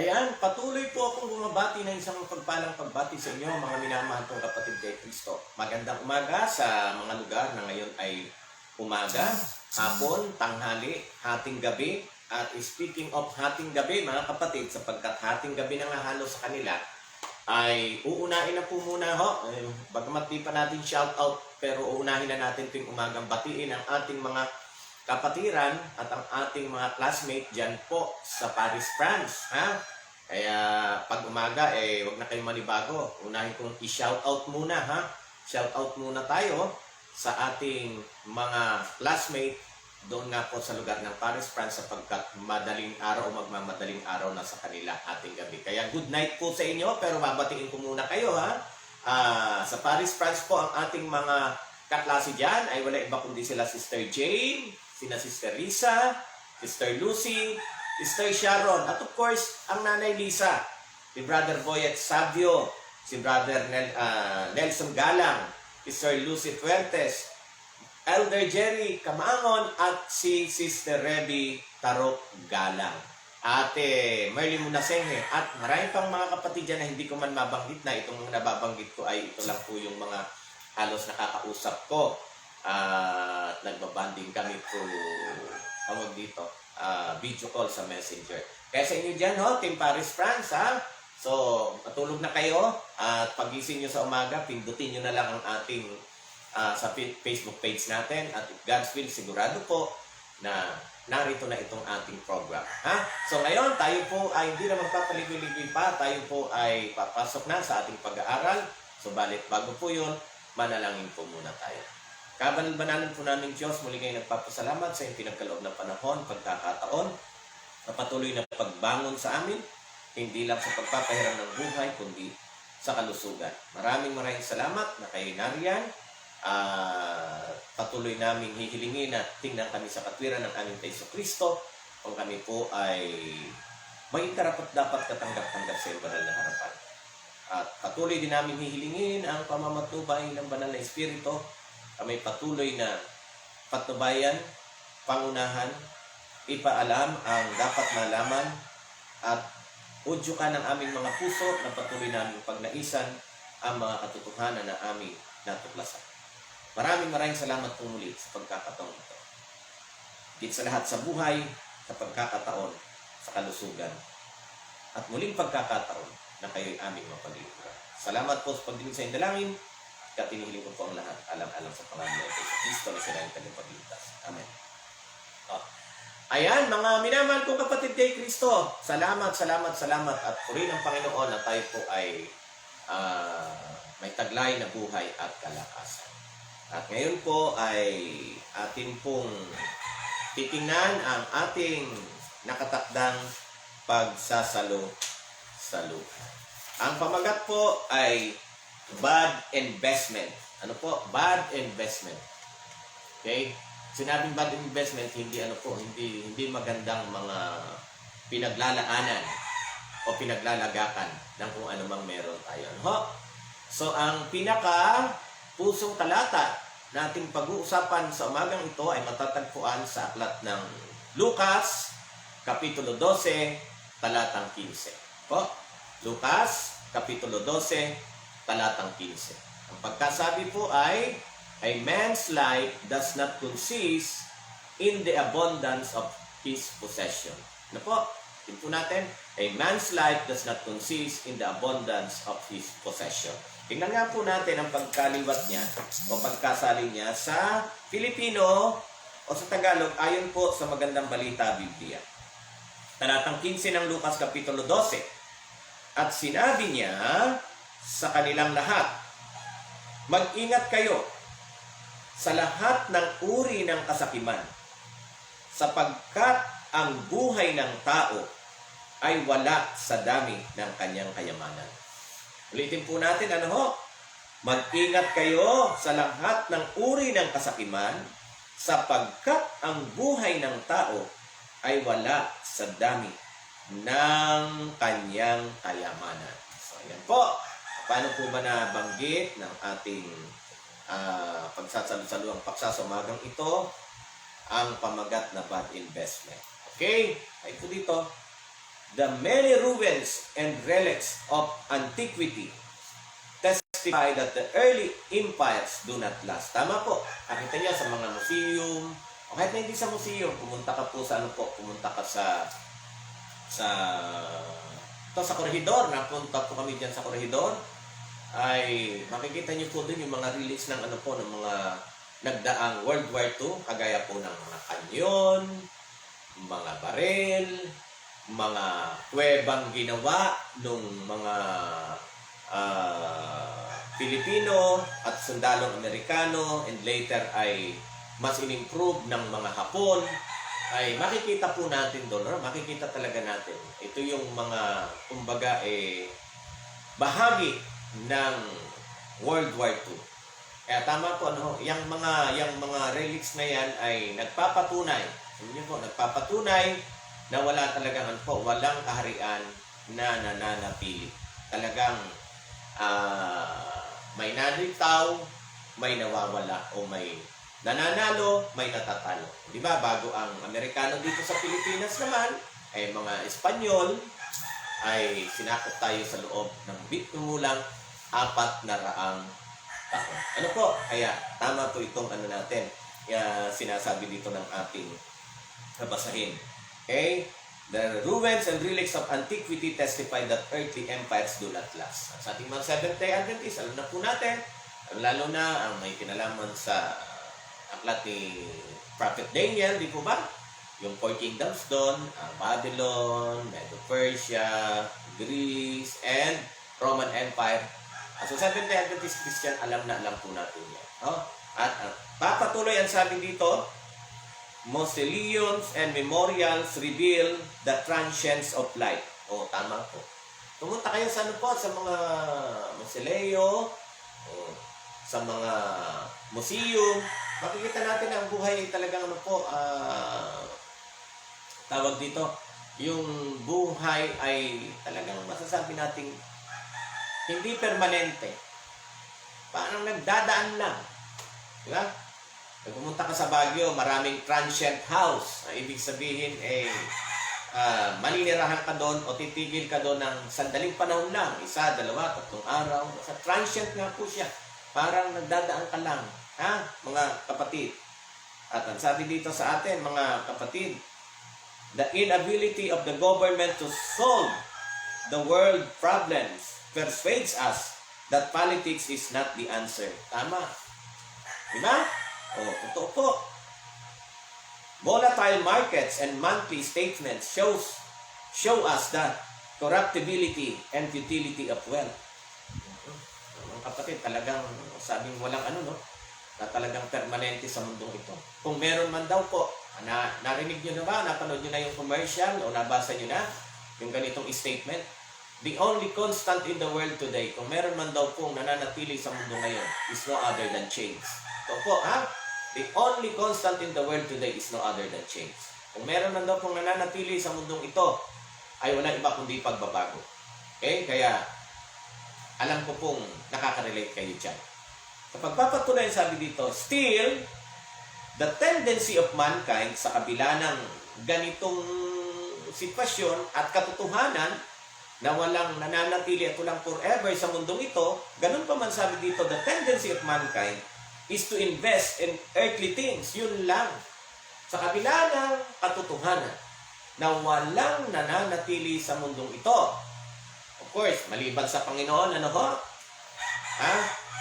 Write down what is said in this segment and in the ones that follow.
Ayan, patuloy po akong bumabati ng isang pagpalang pagbati sa inyo, mga minamahal kong kapatid kay Kristo. Magandang umaga sa mga lugar na ngayon ay umaga, hapon, tanghali, hating gabi. At speaking of hating gabi, mga kapatid, sapagkat hating gabi na nga halos sa kanila, ay uunahin na po muna ho. Bagamat di pa natin shout out, pero uunahin na natin tuwing umagang batiin ang ating mga kapatiran at ang ating mga classmate dyan po sa Paris, France. Ha? Kaya pag umaga, wag na kayong manibago. Unahin kong i-shout out muna. Ha? Shout out muna tayo sa ating mga classmate doon nga po sa lugar ng Paris, France sapagkat madaling araw o magmamadaling araw na sa kanila ating gabi. Kaya good night po sa inyo, pero babatiin ko muna kayo. Ha? Sa Paris, France po ang ating mga kaklase dyan ay wala iba kundi sila Sister Jane, sina Sister Risa, Sister Lucy, Sister Sharon, at of course, ang Nanay Lisa, si Brother Boyet Savio, si Brother Nelson Galang, Sister Lucy Fuertes, Elder Jerry Kamaangon, at si Sister Reby Tarok Galang. Ate Merly Munasenge, at maraming pang mga kapatid dyan na hindi ko man mabanggit na. Itong nababanggit ko ay ito lang po yung mga halos nakakausap ko. At nagbabanding kami through tawag dito, video call sa Messenger. Kaya sa inyo dyan, Team Paris, France, ha? So, matulog na kayo at pagising nyo sa umaga, pindutin nyo na lang ang ating sa Facebook page natin at if God's will, sigurado po na narito na itong ating program. Ha? So ngayon, tayo po ay hindi na magpapaligoy-ligoy pa, tayo po ay papasok na sa ating pag-aaral. Subalit bago po yun, manalangin po muna tayo. Kabanal-banalan po namin Diyos, muli ngayon nagpapasalamat sa iyong pinagkaloob na panahon, pagkakataon, na patuloy na pagbangon sa amin, hindi lang sa pagpapahiram ng buhay, kundi sa kalusugan. Maraming salamat na kayo nariyan. Patuloy namin hihilingin at tingnan kami sa katwiran ng aming Paiso Kristo kung kami po ay maging karapat-dapat katanggap-tanggap sa iyong banal na harapan. At patuloy din namin hihilingin ang pamamatnubay ng banal na Espiritu. Kami patuloy na patnubayan, pangunahan, ipaalam ang dapat malaman at udyukan ng aming mga puso na patuloy namin pagnaisan ang mga katotohanan na aming natuklasan. Maraming salamat po muli sa pagkakataon ito. Higit sa lahat sa buhay, sa pagkakataon, sa kalusugan, at muling pagkakataon na kayo'y aming mapaglingkuran. Salamat po sa pagdinig sa inyong dalangin, at inihiling ko po ang lahat alang-alang sa pangalan ni Kristo na sila ang kanyang pagligtas. Amen. Ayan, mga minamahal kong kapatid kay Kristo, salamat at purihin ng Panginoon na tayo po ay may taglay na buhay at kalakasan. At ngayon po ay atin pong titingnan ang ating nakatakdang pagsasalo-salo. Ang pamagat po ay bad investment. Ano po? Bad investment. Okay? Sinabing bad investment, hindi magandang mga pinaglalaanan o pinaglalagakan ng kung anumang meron tayo. So, ang pusong talata na ating pag-uusapan sa umagang ito ay matatagpuan sa aklat ng Lucas, Kapitulo 12, talatang 15. Lucas, Kapitulo 12, talatang 15. Ang pagkasabi po ay, a man's life does not consist in the abundance of his possession. Ano po? Tingnan po natin. A man's life does not consist in the abundance of his possession. Tingnan nga po natin ang pagkaliwat niya o pagkasali niya sa Filipino o sa Tagalog ayon po sa Magandang Balita Biblia. Talatang 15 ng Lucas Kapitulo 12. At sinabi niya sa kanilang lahat, mag-ingat kayo sa lahat ng uri ng kasakiman, sapagkat ang buhay ng tao ay wala sa dami ng kanyang kayamanan. Ulitin po natin, mag-ingat kayo sa lahat ng uri ng kasakiman, sapagkat ang buhay ng tao ay wala sa dami ng kanyang kayamanan. So, ayan po. Paano po ba nabanggit ng ating pagsasalusaluang pagsasamagang ito ang pamagat na bad investment? Okay? Ay po dito. The many ruins and relics of antiquity testify that the early empires do not last. Tama po. Nakita niyo sa mga museum, o kahit na hindi sa museum, pumunta ka po sa pumunta ka sa Corregidor, napunta po kami diyan sa Corregidor, ay makikita niyo po doon yung mga release ng ng mga nagdaang World War II, kagaya po ng mga kanyon, mga baril, mga kuwebang ginawa nung mga Pilipino at sundalong Amerikano, and later ay mas in-improve ng mga Hapon, ay makikita po natin doon, makikita talaga natin. Ito yung mga, kumbaga, bahagi ng World War II. Kaya tama po, yung mga relics na yan ay nagpapatunay, nagpapatunay na wala talagang walang kaharian na nananatili. Talagang may nanitaw, may nawawala, o may nananalo, may natatalo. Di ba? Bago ang Amerikano dito sa Pilipinas naman, ay mga Espanyol, ay sinakop tayo sa loob ng bitnumulang 400 taon. Ano po? Kaya tama po itong natin, sinasabi dito ng ating basahin. Okay? The ruins and relics of antiquity testify that earthly empires do not last. Sa ating mga Seventh-day Adventists, alam na po natin, lalo na ang may kinalaman sa aklat ni Prophet Daniel, di po ba? Yung 4 kingdoms doon, Babylon, Medo-Persia, Greece, and Roman Empire. So Seventh-day Adventist Christian, alam po natin yan. At papatuloy ang sabi dito, mausoleums and memorials reveal the transience of life. Tama po. Pumunta kayo sa sa mga mausoleo, sa mga museum, makikita natin ang buhay ay talagang tawag dito, yung buhay ay talagang masasabi nating hindi permanente. Parang nagdadaan lang. Di ba? Pag pumunta ka sa Baguio, maraming transient house. Ibig sabihin, maninirahan ka doon o titigil ka doon ng sandaling panahon lang. 1, 2, 3 araw. Sa transient nga po siya. Parang nagdadaan ka lang. Mga kapatid. At ang sabi dito sa atin, mga kapatid, the inability of the government to solve the world problems persuades us that politics is not the answer. Tama. Diba? Totoo po. Volatile markets and monthly statements show us the corruptibility and futility of wealth. Mga kapatid, talagang sabing walang na talagang permanente sa mundong ito. Kung meron man daw po, narinig nyo na ba? Napanood nyo na yung commercial o nabasa nyo na yung ganitong statement? The only constant in the world today, kung meron man daw pong nananatili sa mundo ngayon, is no other than change. Ito po, the only constant in the world today is no other than change. Kung meron man daw pong nananatili sa mundong ito, ay wala iba kundi pagbabago. Okay? Kaya, alam ko pong nakaka-relate kayo dyan. Kapag papatuloy sabi dito, still, the tendency of mankind sa kabila ng ganitong sitwasyon at katotohanan na walang nananatili at walang forever sa mundong ito, ganun pa man sabi dito, the tendency of mankind is to invest in earthly things. Yun lang. Sa kabila ng katotohanan na walang nananatili sa mundong ito. Of course, maliban sa Panginoon,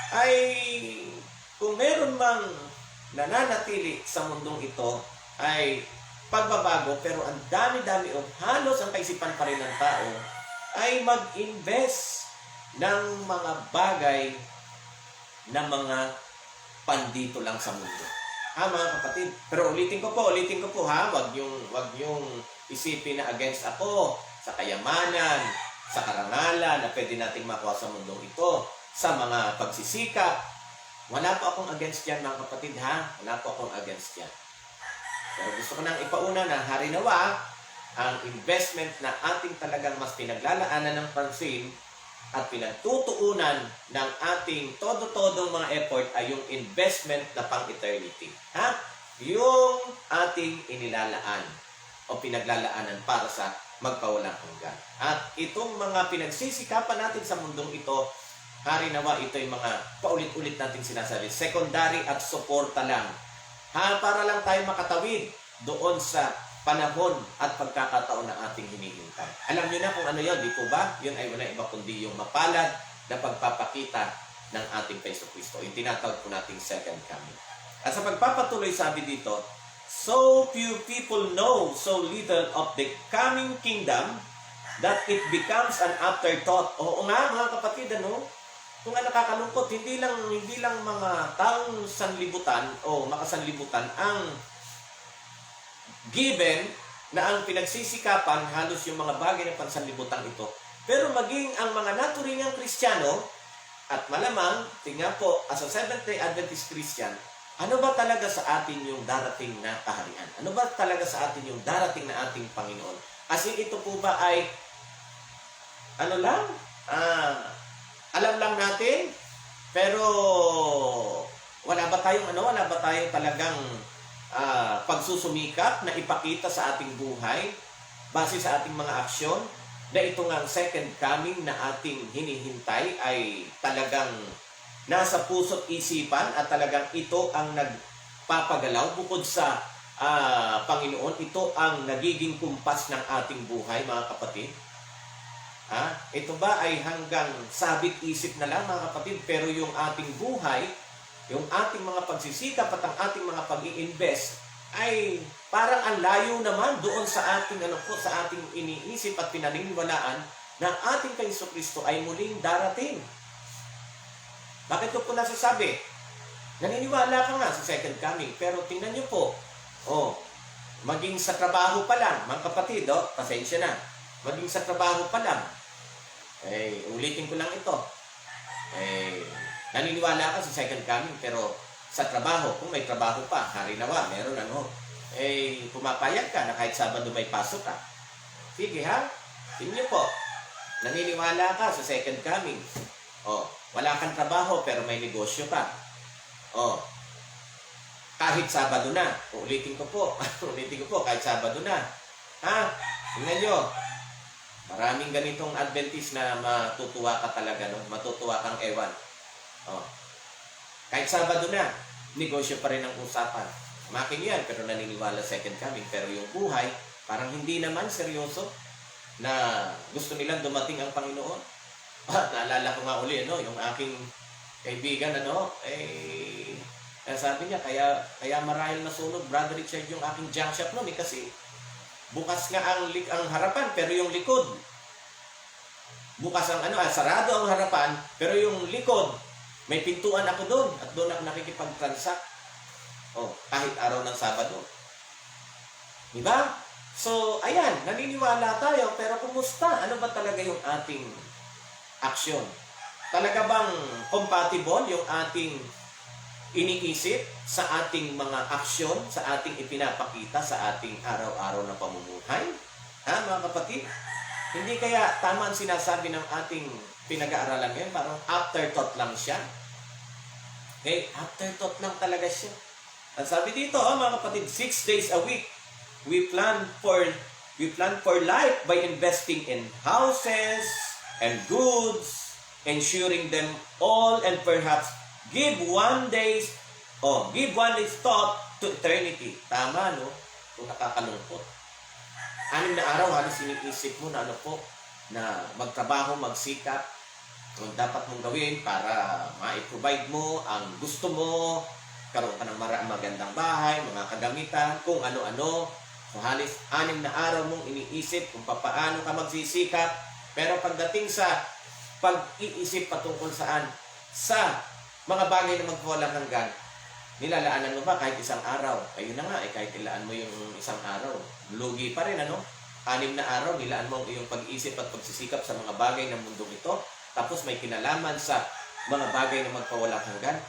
ay kung meron mang nananatili sa mundong ito, ay pagbabago, pero ang dami-dami o halos ang kaisipan pa rin ng tao ay mag-invest ng mga bagay na mga pandito lang sa mundo. Mga kapatid. Pero ulitin ko po, wag yung isipin na against ako sa kayamanan, sa karangalan na pwede nating makuha sa mundong ito, sa mga pagsisikap. Wala po akong against yan, mga kapatid, Wala po akong against yan. Pero gusto ko nang ipauna na harinawa ang investment na ating talagang mas pinaglalaanan ng pansin at pinagtutuunan ng ating todo-todong mga effort ay yung investment na pang-eternity. Yung ating inilalaan o pinaglalaanan para sa magpawalang hanggan. At itong mga pinagsisikapan natin sa mundong ito, hari nawa ito yung mga paulit-ulit natin sinasabi, secondary at suporta lang. Para lang tayo makatawid doon sa panahon at pagkakataon na ating hinihintay. Alam niyo na kung ano yun, di po ba? Yun ay wala iba kundi yung mapalad na pagpapakita ng ating Jesucristo. Yung tinatawag po nating second coming. At sa pagpapatuloy, sabi dito, so few people know so little of the coming kingdom that it becomes an afterthought. Oo nga, mga kapatid, ano? Kung nga nakakalungkot, hindi lang mga taong sanlibutan o makasanlibutan ang given na ang pinagsisikapan halos yung mga bagay ng pansanlibutan ito. Pero maging ang mga naturingang Kristiyano, at malamang, tingnan po, as a Seventh-day Adventist Christian, ano ba talaga sa atin yung darating na kaharian? Ano ba talaga sa atin yung darating na ating Panginoon? As in, ito po ba ay, alam lang natin, pero wala ba tayong talagang pagsusumikap na ipakita sa ating buhay base sa ating mga aksyon na ito nga second coming na ating hinihintay ay talagang nasa puso't isipan at talagang ito ang nagpapagalaw bukod sa Panginoon, ito ang nagiging kumpas ng ating buhay, mga kapatid. Ito ba ay hanggang sabit isip na lang, mga kapatid, pero yung ating buhay, yung ating mga pagsisikap at ang ating mga pag-i-invest ay parang ang layo naman doon sa ating sa ating iniisip at pinaniniwalaan na ang ating kay Jesucristo ay muling darating. Bakit ko po nasasabi? Naniniwala ka nga sa second coming, pero tingnan niyo po, maging sa trabaho pa lang, mga kapatid, pasensya na, maging sa trabaho pa lang, ulitin ko lang ito, naniniwala ka sa second coming, pero sa trabaho, kung may trabaho pa, hari nawa, meron pumapayag ka na kahit Sabado may pasok ka. Sige ha, tingnan po, naniniwala ka sa second coming. Wala kang trabaho pero may negosyo ka. Kahit Sabado na, ulitin ko po, kahit Sabado na. Tingnan nyo, maraming ganitong Adventist na matutuwa ka talaga, matutuwa kang ewan. Kahit Sabado na, negosyo pa rin ang usapan. Makin yan, pero naniniwala second coming. Pero yung buhay, parang hindi naman seryoso na gusto nilang dumating ang Panginoon. Naalala ko nga uli, yung aking kaibigan, sabi niya, kaya marahil nasunog, Brother Richard, yung aking junk shop noon, kasi bukas nga ang harapan, pero yung likod. Bukas ang sarado ang harapan, pero yung likod, may pintuan ako doon, at doon ako nakikipag-transact. Kahit araw ng Sabado. Diba? So, ayan, naniniwala tayo, pero kumusta? Ano ba talaga yung ating aksyon? Talaga bang compatible yung ating iniisip sa ating mga aksyon, sa ating ipinapakita sa ating araw-araw na pamumuhay? Mga kapatid? Hindi kaya tama ang sinasabi ng ating pinag-aaralan ngayon, parang afterthought lang siya. Afterthought lang talaga siya. At sabi dito, mga kapatid, 6 days a week, we plan for life by investing in houses and goods, ensuring them all, and perhaps give one day's thought to eternity. Tama, no? Kung nakakalungkot. 6 na araw, halos iniisip mo na na magtrabaho, magsikap, kung dapat mong gawin para ma-provide mo ang gusto mo, karoon ka ng magandang bahay, mga kagamitan, kung ano-ano. So, halos 6 na araw mong iniisip kung paano ka magsisikap. Pero pagdating sa pag-iisip patungkol saan? Sa mga bagay na magwalang hanggan, nilalaanan mo ba kahit isang araw? Ayun na nga, kahit ilaan mo yung isang araw, lugi pa rin, 6 na araw, nilaan mo ang iyong pag-iisip at pagsisikap sa mga bagay ng mundong ito, tapos may kinalaman sa mga bagay na magpawalang hanggan.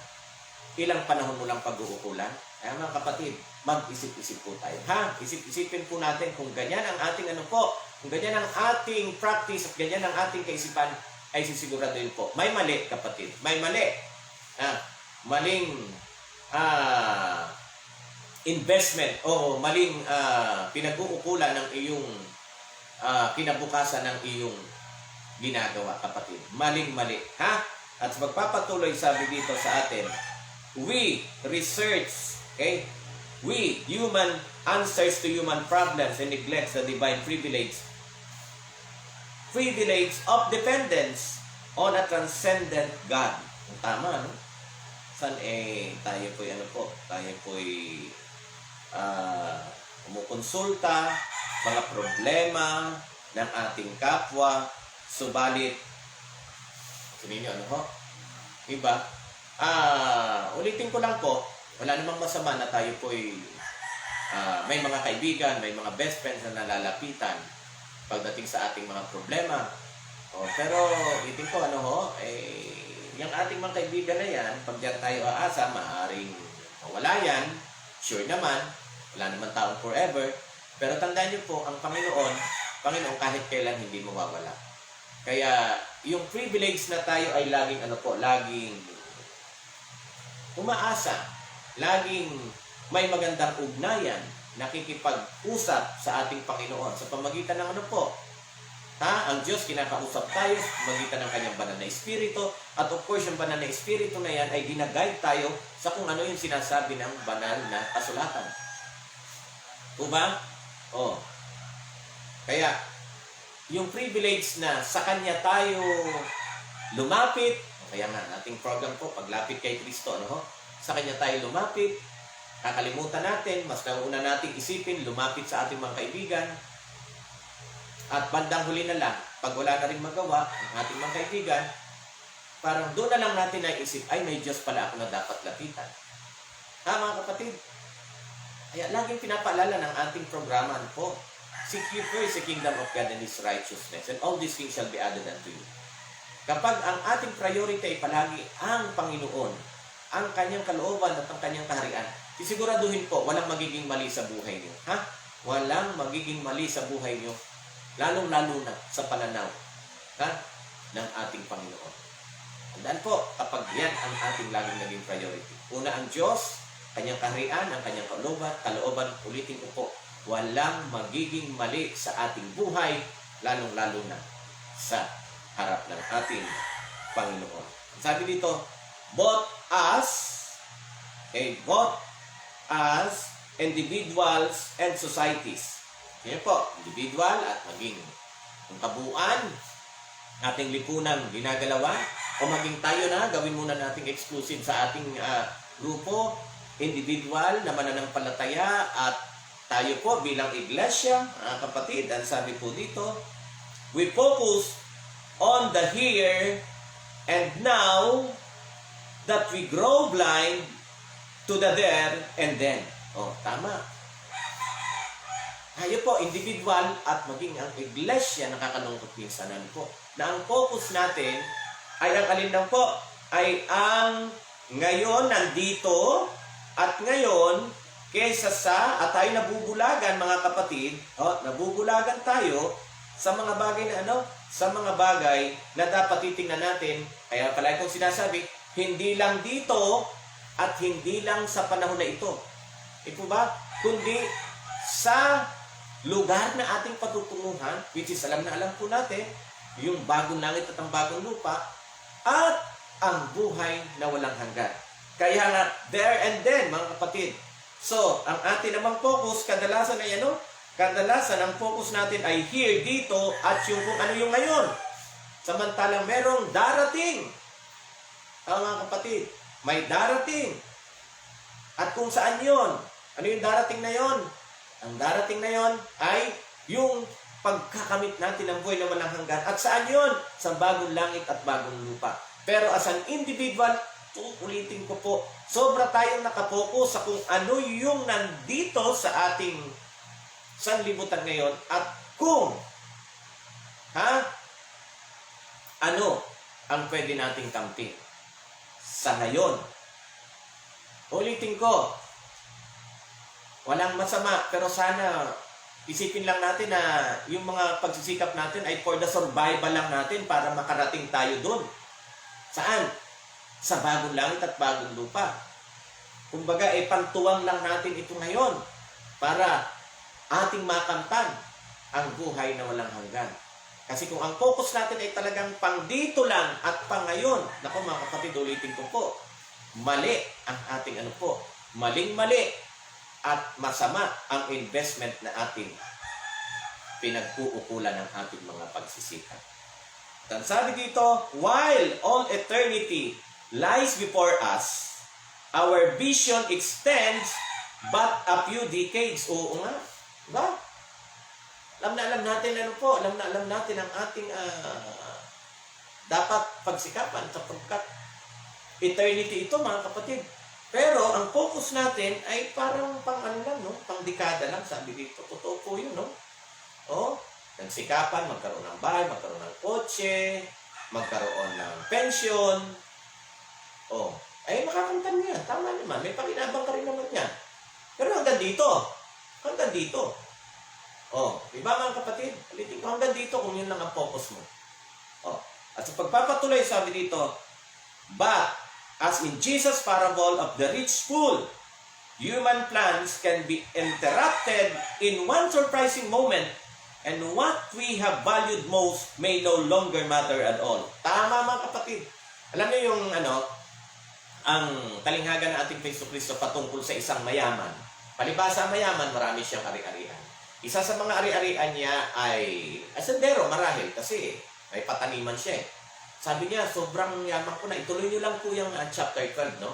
Ilang panahon mo lang pag-uukulan? Kaya mga kapatid, mag-isip-isip po tayo. Isip-isipin po natin kung ganyan ang ating kung ganyan ang ating practice at ganyan ang ating kaisipan, ay sisiguraduhin po. May mali, kapatid. May mali. Maling investment o maling pinag-uukulan ng iyong kinabukasan ng iyong ginagawa, kapatid. Maling-mali. Ha? At magpapatuloy sabi dito sa atin, we research, okay? We, human, answers to human problems and neglects the divine privilege of dependence on a transcendent God. Tama, no? San tayo po'y tayo po'y kumukonsulta, mga problema ng ating kapwa, subalit, sabihin nyo, iba, ulitin ko lang po, wala namang masama na tayo po'y may mga kaibigan, may mga best friends na nalalapitan pagdating sa ating mga problema. Pero, itin ko, yung ating mga kaibigan na yan, pag diyan tayo aasa, maaaring wala yan, sure naman, wala naman taong forever, pero tandaan niyo po, ang Panginoon kahit kailan hindi mawawala. Kaya, yung privilege na tayo ay laging laging umaasa, laging may magandang ugnayan, nakikipag-usap sa ating Panginoon sa pamagitan ng ang Diyos, kinakausap tayo sa pamagitan ng kanyang banal na espiritu, at of course, yung banal na espiritu na yan ay ginaguide tayo sa kung ano yung sinasabi ng banal na kasulatan. Diba? Kaya, yung privilege na sa Kanya tayo lumapit, kaya nga, ating program po, paglapit kay Kristo, sa Kanya tayo lumapit, kakalimutan natin, mas nauna nating isipin, lumapit sa ating mga kaibigan, at bandang huli na lang, pag wala na rin magawa, ang ating mga kaibigan, parang doon na lang natin naisip, ay, may Diyos pala ako na dapat lapitan. Mga kapatid? Kaya laging pinapaalala ng ating programa po, seek ye first the kingdom of God and His righteousness, and all these things shall be added unto you. Kapag ang ating priority ay palagi ang Panginoon, ang kanyang kalooban at ang kanyang kaharian, sisiguraduhin po, walang magiging mali sa buhay niyo. Walang magiging mali sa buhay niyo, lalong-lalo na sa pananaw ng ating Panginoon. Tandaan po, kapag yan ang ating laging naging priority. Una ang Diyos, kanyang kaharian, ang kanyang kalooban, ulitin ko po, walang magiging mali sa ating buhay, lalong-lalo na sa harap ng ating Panginoon. Sabi dito, both as individuals and societies. Yan po, individual at maging ang kabuuan, ating lipunang ginagalawan, o maging tayo na, gawin muna nating exclusive sa ating grupo, individual na mananampalataya at tayo po bilang iglesia, mga kapatid, ang sabi po dito, we focus on the here and now that we grow blind to the there and then. Tama. Tayo po, individual at maging ang iglesia, nakakalungkot minsanan po, na ang focus natin ay ang alin lang po, ay ang ngayon nandito at ngayon kesa sa, at tayo nabubulagan mga kapatid, nabubulagan tayo sa mga bagay na sa mga bagay na dapat titingnan natin. Kaya pala kong sinasabi, hindi lang dito at hindi lang sa panahon na ito. Ito ba? Kundi sa lugar na ating patutunguhan, which is alam na alam po natin, yung bagong langit at ang bagong lupa, at ang buhay na walang hanggan. Kaya nga, there and then, mga kapatid. So, ang atin namang focus, kadalasan ay kadalasan ang focus natin ay here, dito, at yung kung ano yung ngayon. Samantalang merong darating. Mga kapatid, may darating. At kung saan yon? Ano yung darating na yon? Ang darating na yon ay yung pagkakamit natin ng buhay na walang hanggan. At saan yon? Sa bagong langit at bagong lupa. Pero as an individual, ulitin ko po, sobra tayong nakapokus sa kung ano yung nandito sa ating sanlibutan ngayon at kung ano ang pwede nating kamtin sa ngayon. Ulitin ko, walang masama, pero sana isipin lang natin na yung mga pagsisikap natin ay for the survival lang natin para makarating tayo doon. Saan? Sa bagong langit at bagong lupa. Kumbaga, pantuwang lang natin ito ngayon para ating makamtan ang buhay na walang hanggan. Kasi kung ang focus natin ay talagang pang dito lang at pang ngayon, naku mga kapatid, ulitin ko po, mali ang ating maling-mali at masama ang investment na ating pinagkuukulan ng ating mga pagsisikap. At sabi dito, while all eternity lies before us, our vision extends but a few decades. Oo nga. Diba? Alam na alam natin alam na alam natin ang ating dapat pagsikapan sapagkat eternity ito mga kapatid. Pero ang focus natin ay parang pang pang dekada lang, sabi dito. Totoo po yun, no? Nagsikapan, magkaroon ng bahay, magkaroon ng kotse, magkaroon ng pension. Ay makakamtan mo yan. Tama naman, may pakinabang ka rin naman yan. Pero hanggang dito. Diba mga kapatid? Ulitin ko, hanggang dito kung yun lang ang focus mo. At sa pagpapatuloy, sabi dito, but as in Jesus' parable of the rich fool, human plans can be interrupted in one surprising moment, and what we have valued most may no longer matter at all. Tama mga kapatid. Alam niyo yung ang talinghaga ng ating Kristo patungkol sa isang mayaman. Palibhasa mayaman, marami siyang ari-arian. Isa sa mga ari-arian niya ay asendero marahil kasi may pataniman siya eh. Sabi niya, sobrang yaman ko na. Ituloy niyo lang po yung chapter 12, no?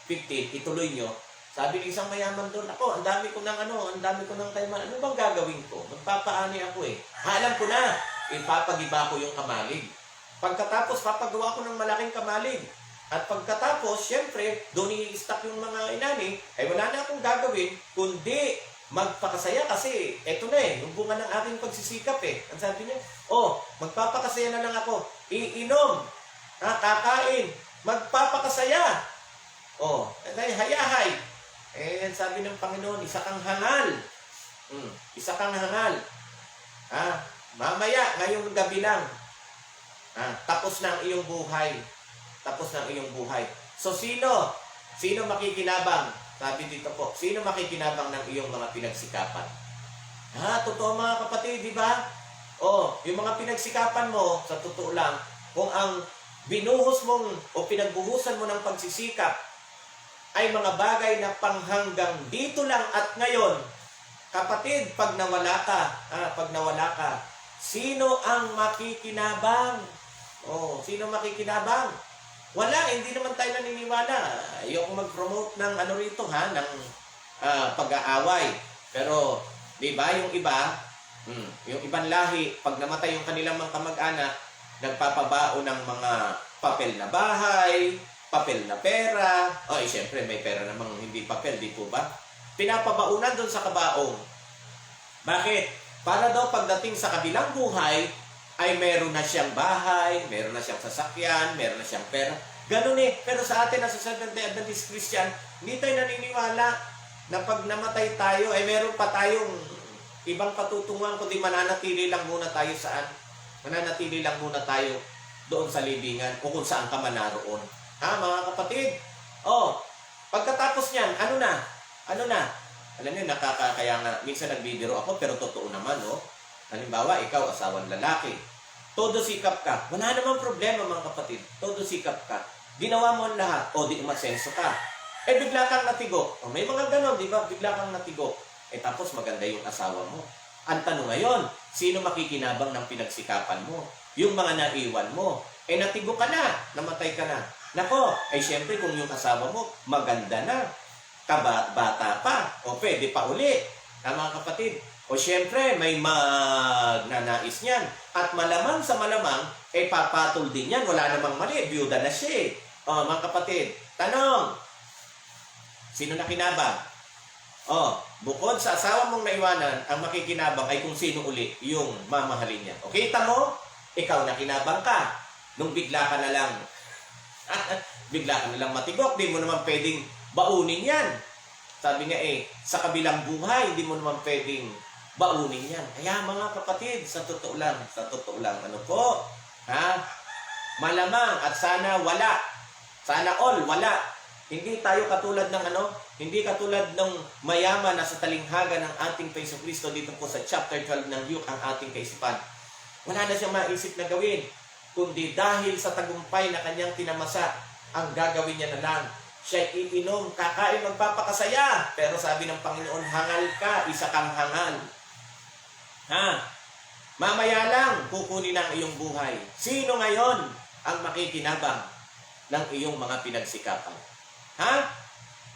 15, ituloy niyo. Sabi ng isang mayaman doon, ang dami ko ng kayamanan. Ano bang gagawin ko? Magpapaani ako eh. Alam ko na, ipapagiba ko yung kamalig. Pagkatapos, papagawa ko ng malaking kamalig. At pagkatapos, syempre, doon i-stack yung mga inani, ay wala na akong gagawin, kundi magpakasaya kasi eto na yung bunga ng aking pagsisikap eh. Ang sabi niya, magpapakasaya na lang ako. Iinom, kakain, magpapakasaya. Hayahay. Sabi ng Panginoon, isa kang hangal. Isa kang hangal. Mamaya, ngayong gabi lang, tapos na ang iyong buhay. So, sino makikinabang? Sabi dito po, sino makikinabang ng iyong mga pinagsikapan? Totoo mga kapatid, di ba? Yung mga pinagsikapan mo, sa totoo lang, kung ang binuhos mong o pinagbuhusan mo ng pagsisikap ay mga bagay na panghanggang dito lang at ngayon, kapatid, pag nawala ka, sino ang makikinabang? Sino makikinabang? Wala, hindi naman tayo naniniwala. Ayoko mag-promote ng rito ng pag-aaway. Pero, di ba, yung ibang lahi, pag namatay yung kanilang mga kamag-anak, nagpapabao ng mga papel na bahay, papel na pera. Siyempre, may pera namang hindi papel, di po ba? Pinapabaunan doon sa kabaong. Bakit? Para daw pagdating sa kabilang buhay, ay meron na siyang bahay, meron na siyang sasakyan, meron na siyang pera. Ganun eh. Pero sa atin, sa Seventh-day Adventist Christian, hindi tayo naniniwala na pag namatay tayo, ay meron pa tayong ibang patutunguhan, kundi mananatili lang muna tayo saan? Mananatili lang muna tayo doon sa libingan o kung saan ka man naroon. Mga kapatid? Pagkatapos niyan, ano na? Alam niyo, kaya nga, minsan nagbibiro ako, pero totoo naman, Halimbawa, ikaw, asawang lalaki. Todo sikap ka. Wala namang problema, mga kapatid. Todo sikap ka. Ginawa mo ang lahat. Di umasenso ka. Bigla kang natigo. May mga ganon, di ba? Bigla kang natigo. Tapos maganda yung asawa mo. Ang tanong ngayon, sino makikinabang ng pinagsikapan mo? Yung mga naiwan mo. Natigo ka na. Namatay ka na. Nako, syempre kung yung asawa mo, maganda na. Bata pa. Pwede pa uli. Mga kapatid. Siyempre, may magnanais niyan. At malamang sa malamang, papatol din yan. Wala namang mali. Biyuda na siya. Mga kapatid, tanong. Sino nakinabang? Bukod sa asawa mong naiwanan, ang makikinabang ay kung sino uli yung mamahalin niya. Kita mo? Ikaw nakinabang ka. Nung bigla ka na lang matigok, di mo naman pwedeng baunin yan. Sabi nga sa kabilang buhay, hindi mo naman pwedeng baunin yan. Kaya mga kapatid, sa totoo lang, malamang at sana wala. Sana all, wala. Hindi tayo katulad ng hindi katulad ng mayaman na sa talinghaga ng ating Paiso Kristo dito po sa chapter 12 ng Luke ang ating kaisipan. Wala na siyang maisip na gawin, kundi dahil sa tagumpay na kanyang tinamasa, ang gagawin niya na lang. Siya iinom, kakain, magpapakasaya. Pero sabi ng Panginoon, hangal ka, isa kang hangal. Mamaya lang, kukunin ang iyong buhay. Sino ngayon ang makikinabang ng iyong mga pinagsikapan?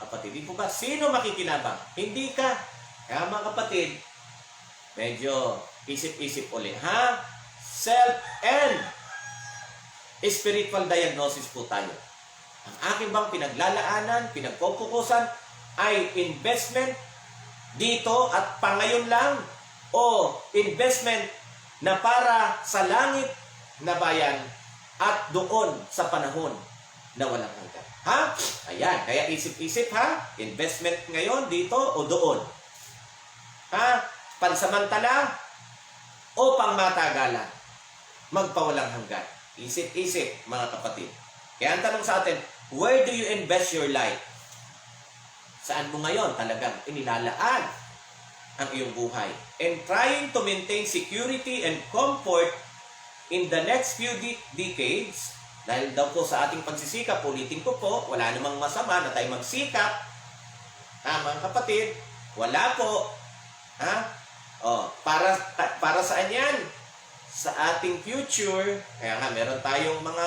Kapatid, di po ba? Sino makikinabang? Hindi ka. Kaya mga kapatid, medyo isip-isip ulit. Self and spiritual diagnosis po tayo. Ang aking bang pinaglalaanan, pinagpupukusan ay investment dito at pangayon lang o investment na para sa langit na bayan at doon sa panahon na walang hanggan. Ayan, kaya isip-isip investment ngayon dito o doon. Pansamantala o pangmatagalan, magpawalang hanggan. Isip-isip mga kapatid. Kaya ang tanong sa atin, where do you invest your life? Saan mo ngayon talagang inilalaan ang iyong buhay? And trying to maintain security and comfort in the next few decades, dahil daw po sa ating pagsisikap, ulitin ko po, wala namang masama na tayo magsikap. Mga kapatid, wala po. Para saan yan? Sa ating future, kaya nga meron tayong mga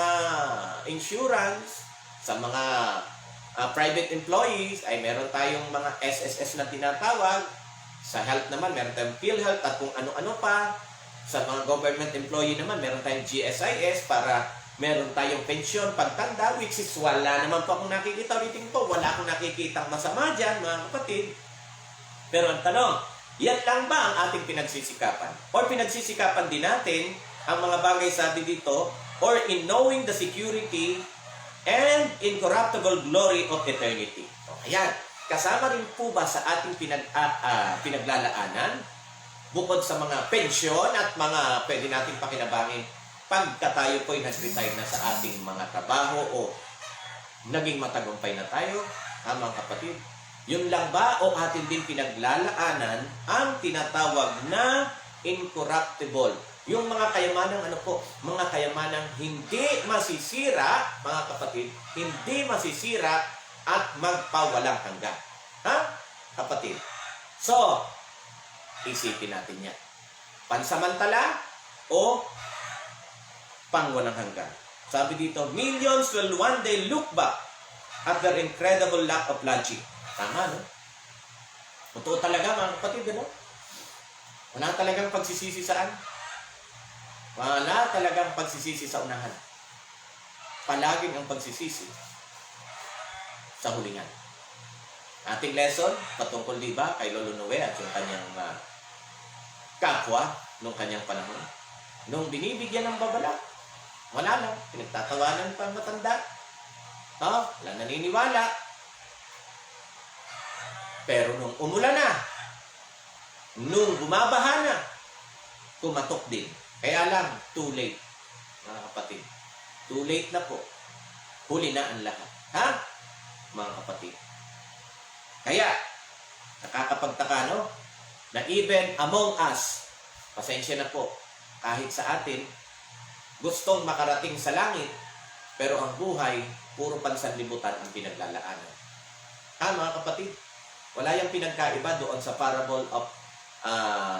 insurance, sa mga private employees, ay meron tayong mga SSS na tinatawag, sa health naman, meron tayong PhilHealth at kung ano-ano pa, sa mga government employee naman, meron tayong GSIS para meron tayong pensyon pagtanda, which is wala naman po akong nakikita ulitin po, wala akong nakikitang masama dyan, mga kapatid. Pero ang tanong, yan lang ba ang ating pinagsisikapan? Or pinagsisikapan din natin ang mga bagay sabi dito, or in knowing the security and incorruptible glory of eternity. Ayan, kasama rin po ba sa ating pinaglalaanan, bukod sa mga pensyon at mga pwede nating pakinabangin, pagka tayo po'y nag-retire na sa ating mga trabaho o naging matagumpay na tayo, mga kapatid? Yun lang ba o atin din pinaglalaanan ang tinatawag na incorruptible? Yung mga kayamanang mga kayamanang hindi masisira, mga kapatid, hindi masisira at magpawalang hanggan. Kapatid? So, isipin natin yan. Pansamantala o pangwalang hanggan. Sabi dito, millions will one day look back at their incredible lack of logic. Tama, no? Totoo talaga, mga kapatid, no? Wala talagang pagsisisi saan? Wala talagang pagsisisi sa unahan. Palaging ang pagsisisi sa hulingan. Ating lesson, patungkol diba kay Lolo Noe at yung kanyang kapwa nung kanyang panahon. Nung binibigyan ng babala, wala lang. Pinagtatawanan pang matanda. Wala naniniwala. Pero nung umulan na, nung bumabaha na, kumatok din. Kaya lang, too late, mga kapatid. Too late na po. Huli na ang lahat. Mga kapatid. Kaya, nakakapagtaka, no? Na even among us, pasensya na po, kahit sa atin, gustong makarating sa langit, pero ang buhay, puro pansanlibutan ang pinaglalaanan. Mga kapatid? Wala yung pinagkaiba doon sa parable of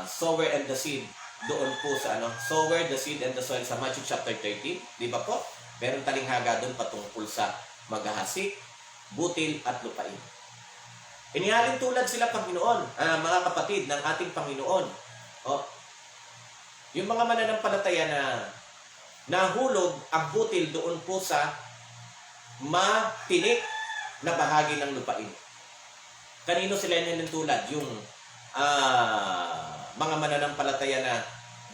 sower and the seed. Doon po sa sower, the seed, and the soil sa Matthew chapter 13. Di ba po? Meron talinghaga doon patungkol sa maghahasik, butil, at lupain. Inihalin tulad sila, Panginoon, mga kapatid ng ating Panginoon. Yung mga mananampalataya na nahulog ang butil doon po sa matinik na bahagi ng lupain. Kanino sila tulad? Yung mga mananampalataya na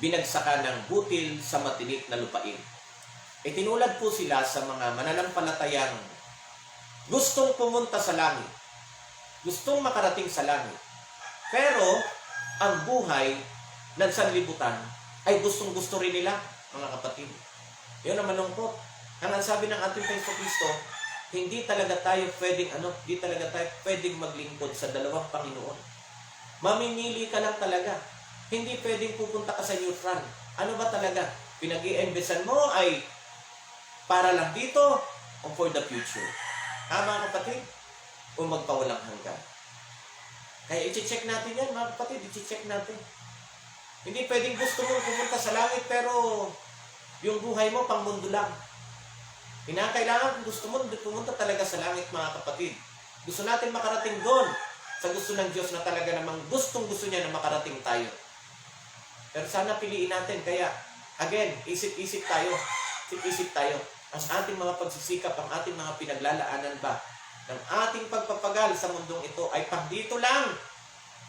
binagsakan ng butil sa matinik na lupain. Tinulad po sila sa mga mananampalatayang gustong pumunta sa langit. Gustong makarating sa langit. Pero, ang buhay ng sanlibutan ay gustong-gusto rin nila, mga kapatid. Yun ang malungkot. Ang sabi ng ating Paiso Kristo, hindi talaga tayo pwedeng maglingkod sa dalawang Panginoon. Mamimili ka lang talaga. Hindi pwedeng pupunta ka sa neutral. Ano ba talaga? Pinag-iimbesan mo ay para lang dito o for the future. Mga kapatid? O magpawalang hanggan. Kaya i-check natin yan, mga kapatid. I-check natin. Hindi pwedeng gusto mo pumunta sa langit pero yung buhay mo pang mundo lang. Kailangan kung gusto mo pumunta talaga sa langit, mga kapatid. Gusto natin makarating doon sa gusto ng Diyos na talaga namang gustong-gusto niya na makarating tayo. Pero sana piliin natin. Kaya, again, isip-isip tayo. Isip-isip tayo. Ang ating mga pagsisikap, ang ating mga pinaglalaanan ba ng ating pagpapagal sa mundong ito ay pang dito lang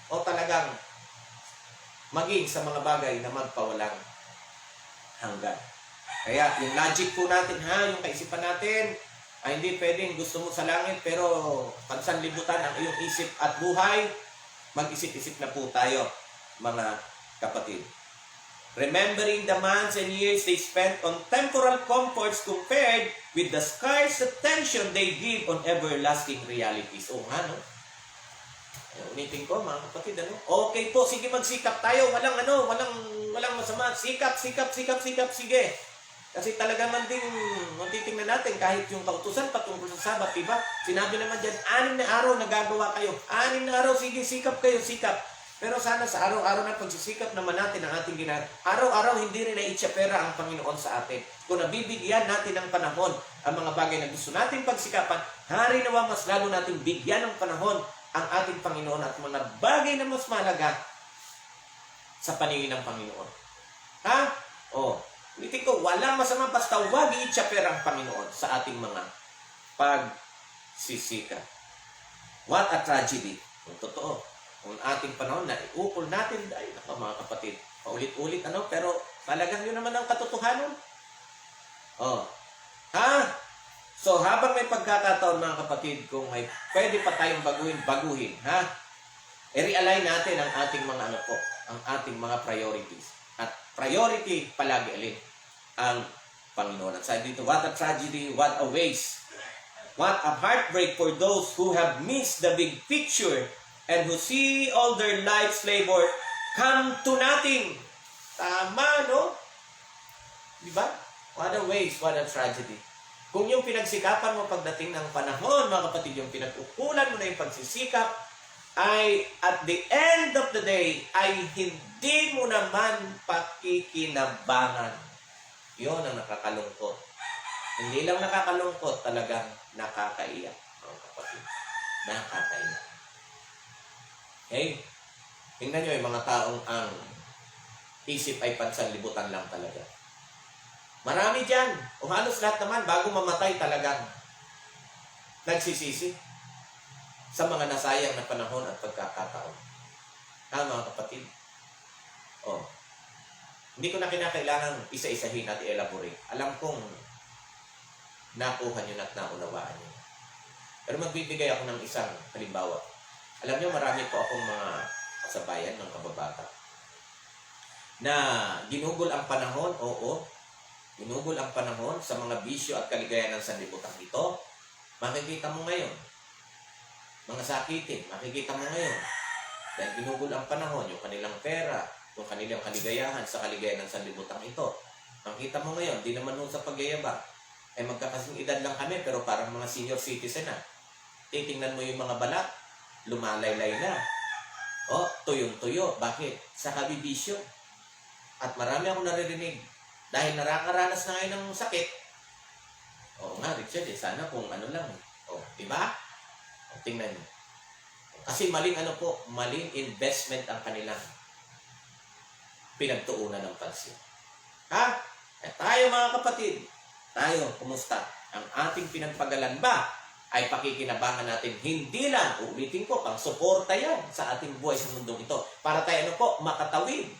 o talagang maging sa mga bagay na magpawalang hanggan. Kaya yung logic po natin yung kaisipan natin ay hindi pwedeng gusto mo sa langit pero pansanlibutan ang iyong isip at buhay. Mag-isip-isip na po tayo, mga kapatid. Remembering the months and years they spent on temporal comforts compared with the scarce attention they give on everlasting realities. No? Unitin ko, mga kapatid, Okay po, sige magsikap tayo. Walang masama. Sikap, sige. Kasi talaga man din, titingnan natin, kahit yung kautusan patungkol sa Sabat, diba? Sinabi naman dyan, 6 na araw nagagawa kayo. 6 na araw, sige, sikap kayo, sikap. Pero sana sa araw-araw na pagsisikap naman natin ang ating ginagawa. Araw-araw hindi rin na-itsapera ang Panginoon sa atin. Kung nabibigyan natin ng panahon ang mga bagay na gusto nating pagsikapan, hari nawa mas lalo natin bigyan ng panahon ang ating Panginoon at mga bagay na mas mahalaga sa paningin ng Panginoon. Ulitin ko, walang masama basta huwag i-chapter ang Panginoon sa ating mga pagsisikap. What a tragedy. Kung totoo, kung ating panahon na iukol natin, mga kapatid, paulit-ulit, pero talagang yun naman ang katotohanan. So, habang may pagkakataon, mga kapatid, kung may pwede pa tayong baguhin, i-realign natin ang ating mga ang ating mga priorities. At priority palagi alin ang Panginoon. At sabi dito, what a tragedy, what a waste. What a heartbreak for those who have missed the big picture and who see all their life's labor come to nothing. Tama, no? Diba? What a waste, what a tragedy. Kung yung pinagsikapan mo pagdating ng panahon, mga kapatid, yung pinag-ukulan mo na yung pagsisikap, ay at the end of the day, ay hindi mo naman pakikinabangan. Yun ang nakakalungkot. Hindi lang nakakalungkot, talagang nakakaiyak, mga kapatid. Nakakaiyak. Okay? Tingnan nyo yung mga taong ang isip ay pansanlibutan lang talaga. Marami dyan. O halos lahat naman, bago mamatay talagang nagsisisi sa mga nasayang na panahon at pagkakataon. Mga kapatid. Hindi ko na kinakailangan isa-isahin at i-elaborate. Alam kong nakuha nyo at naunawaan nyo. Pero magbibigay ako ng isang halimbawa. Alam nyo, marami po akong mga kasabayan ng kababata na ginugol ang panahon, ginugol ang panahon sa mga bisyo at kaligayahan ng sanlibutan ito. Makikita mo ngayon. Mga sakitin, makikita mo ngayon. Dahil ginugol ang panahon, yung kanilang pera, yung kanilang kaligayahan sa kaligayahan ng sanlibutan ito. Makikita mo ngayon, di naman nun sa pagyayabang. Ay magkakasing edad lang kami, pero parang mga senior citizen na. Titingnan mo yung mga balat, lumalaylay na. Tuyong-tuyo. Bakit? Sa kabibisyo. At marami akong naririnig. Dahil nakakaranas na ngayon ng sakit. Richard, sana kung lang. Diba? Tingnan nyo. Kasi maling investment ang kanilang pinagtuunan ng pansin. Tayo, mga kapatid, kumusta? Ang ating pinagpagalan ba ay pakikinabangan natin, hindi lang, ulitin ko, pang suporta yan sa ating buhay sa mundong ito. Para tayo makatawid.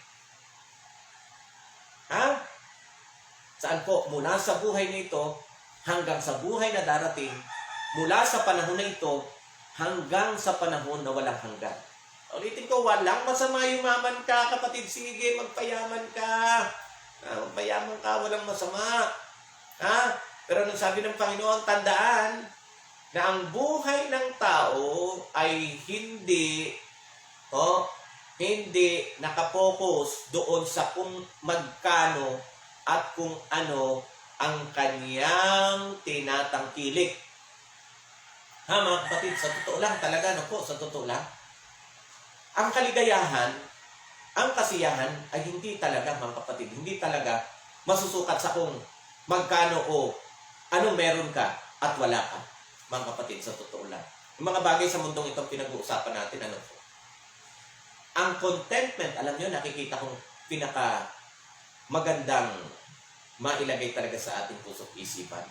Saan po? Mula sa buhay na ito, hanggang sa buhay na darating, mula sa panahon na ito, hanggang sa panahon na walang hanggan. Ulitin ko, walang masama yumaman ka, kapatid. Sige, magpayaman ka. Magpayaman ka, walang masama. Pero nung sabi ng Panginoon, tandaan, na ang buhay ng tao ay hindi nakapokus doon sa kung magkano at kung ano ang kanyang tinatangkilik. Ha mga kapatid, sa totoo lang talaga, sa totoo lang, ang kaligayahan, ang kasiyahan ay hindi talaga, mga kapatid, hindi talaga masusukat sa kung magkano o anong meron ka at wala ka, mga kapatid, sa totoo lang. Yung mga bagay sa mundong itong pinag-uusapan natin, ang contentment, alam nyo, nakikita kong pinaka magandang mailagay talaga sa ating puso't isipan,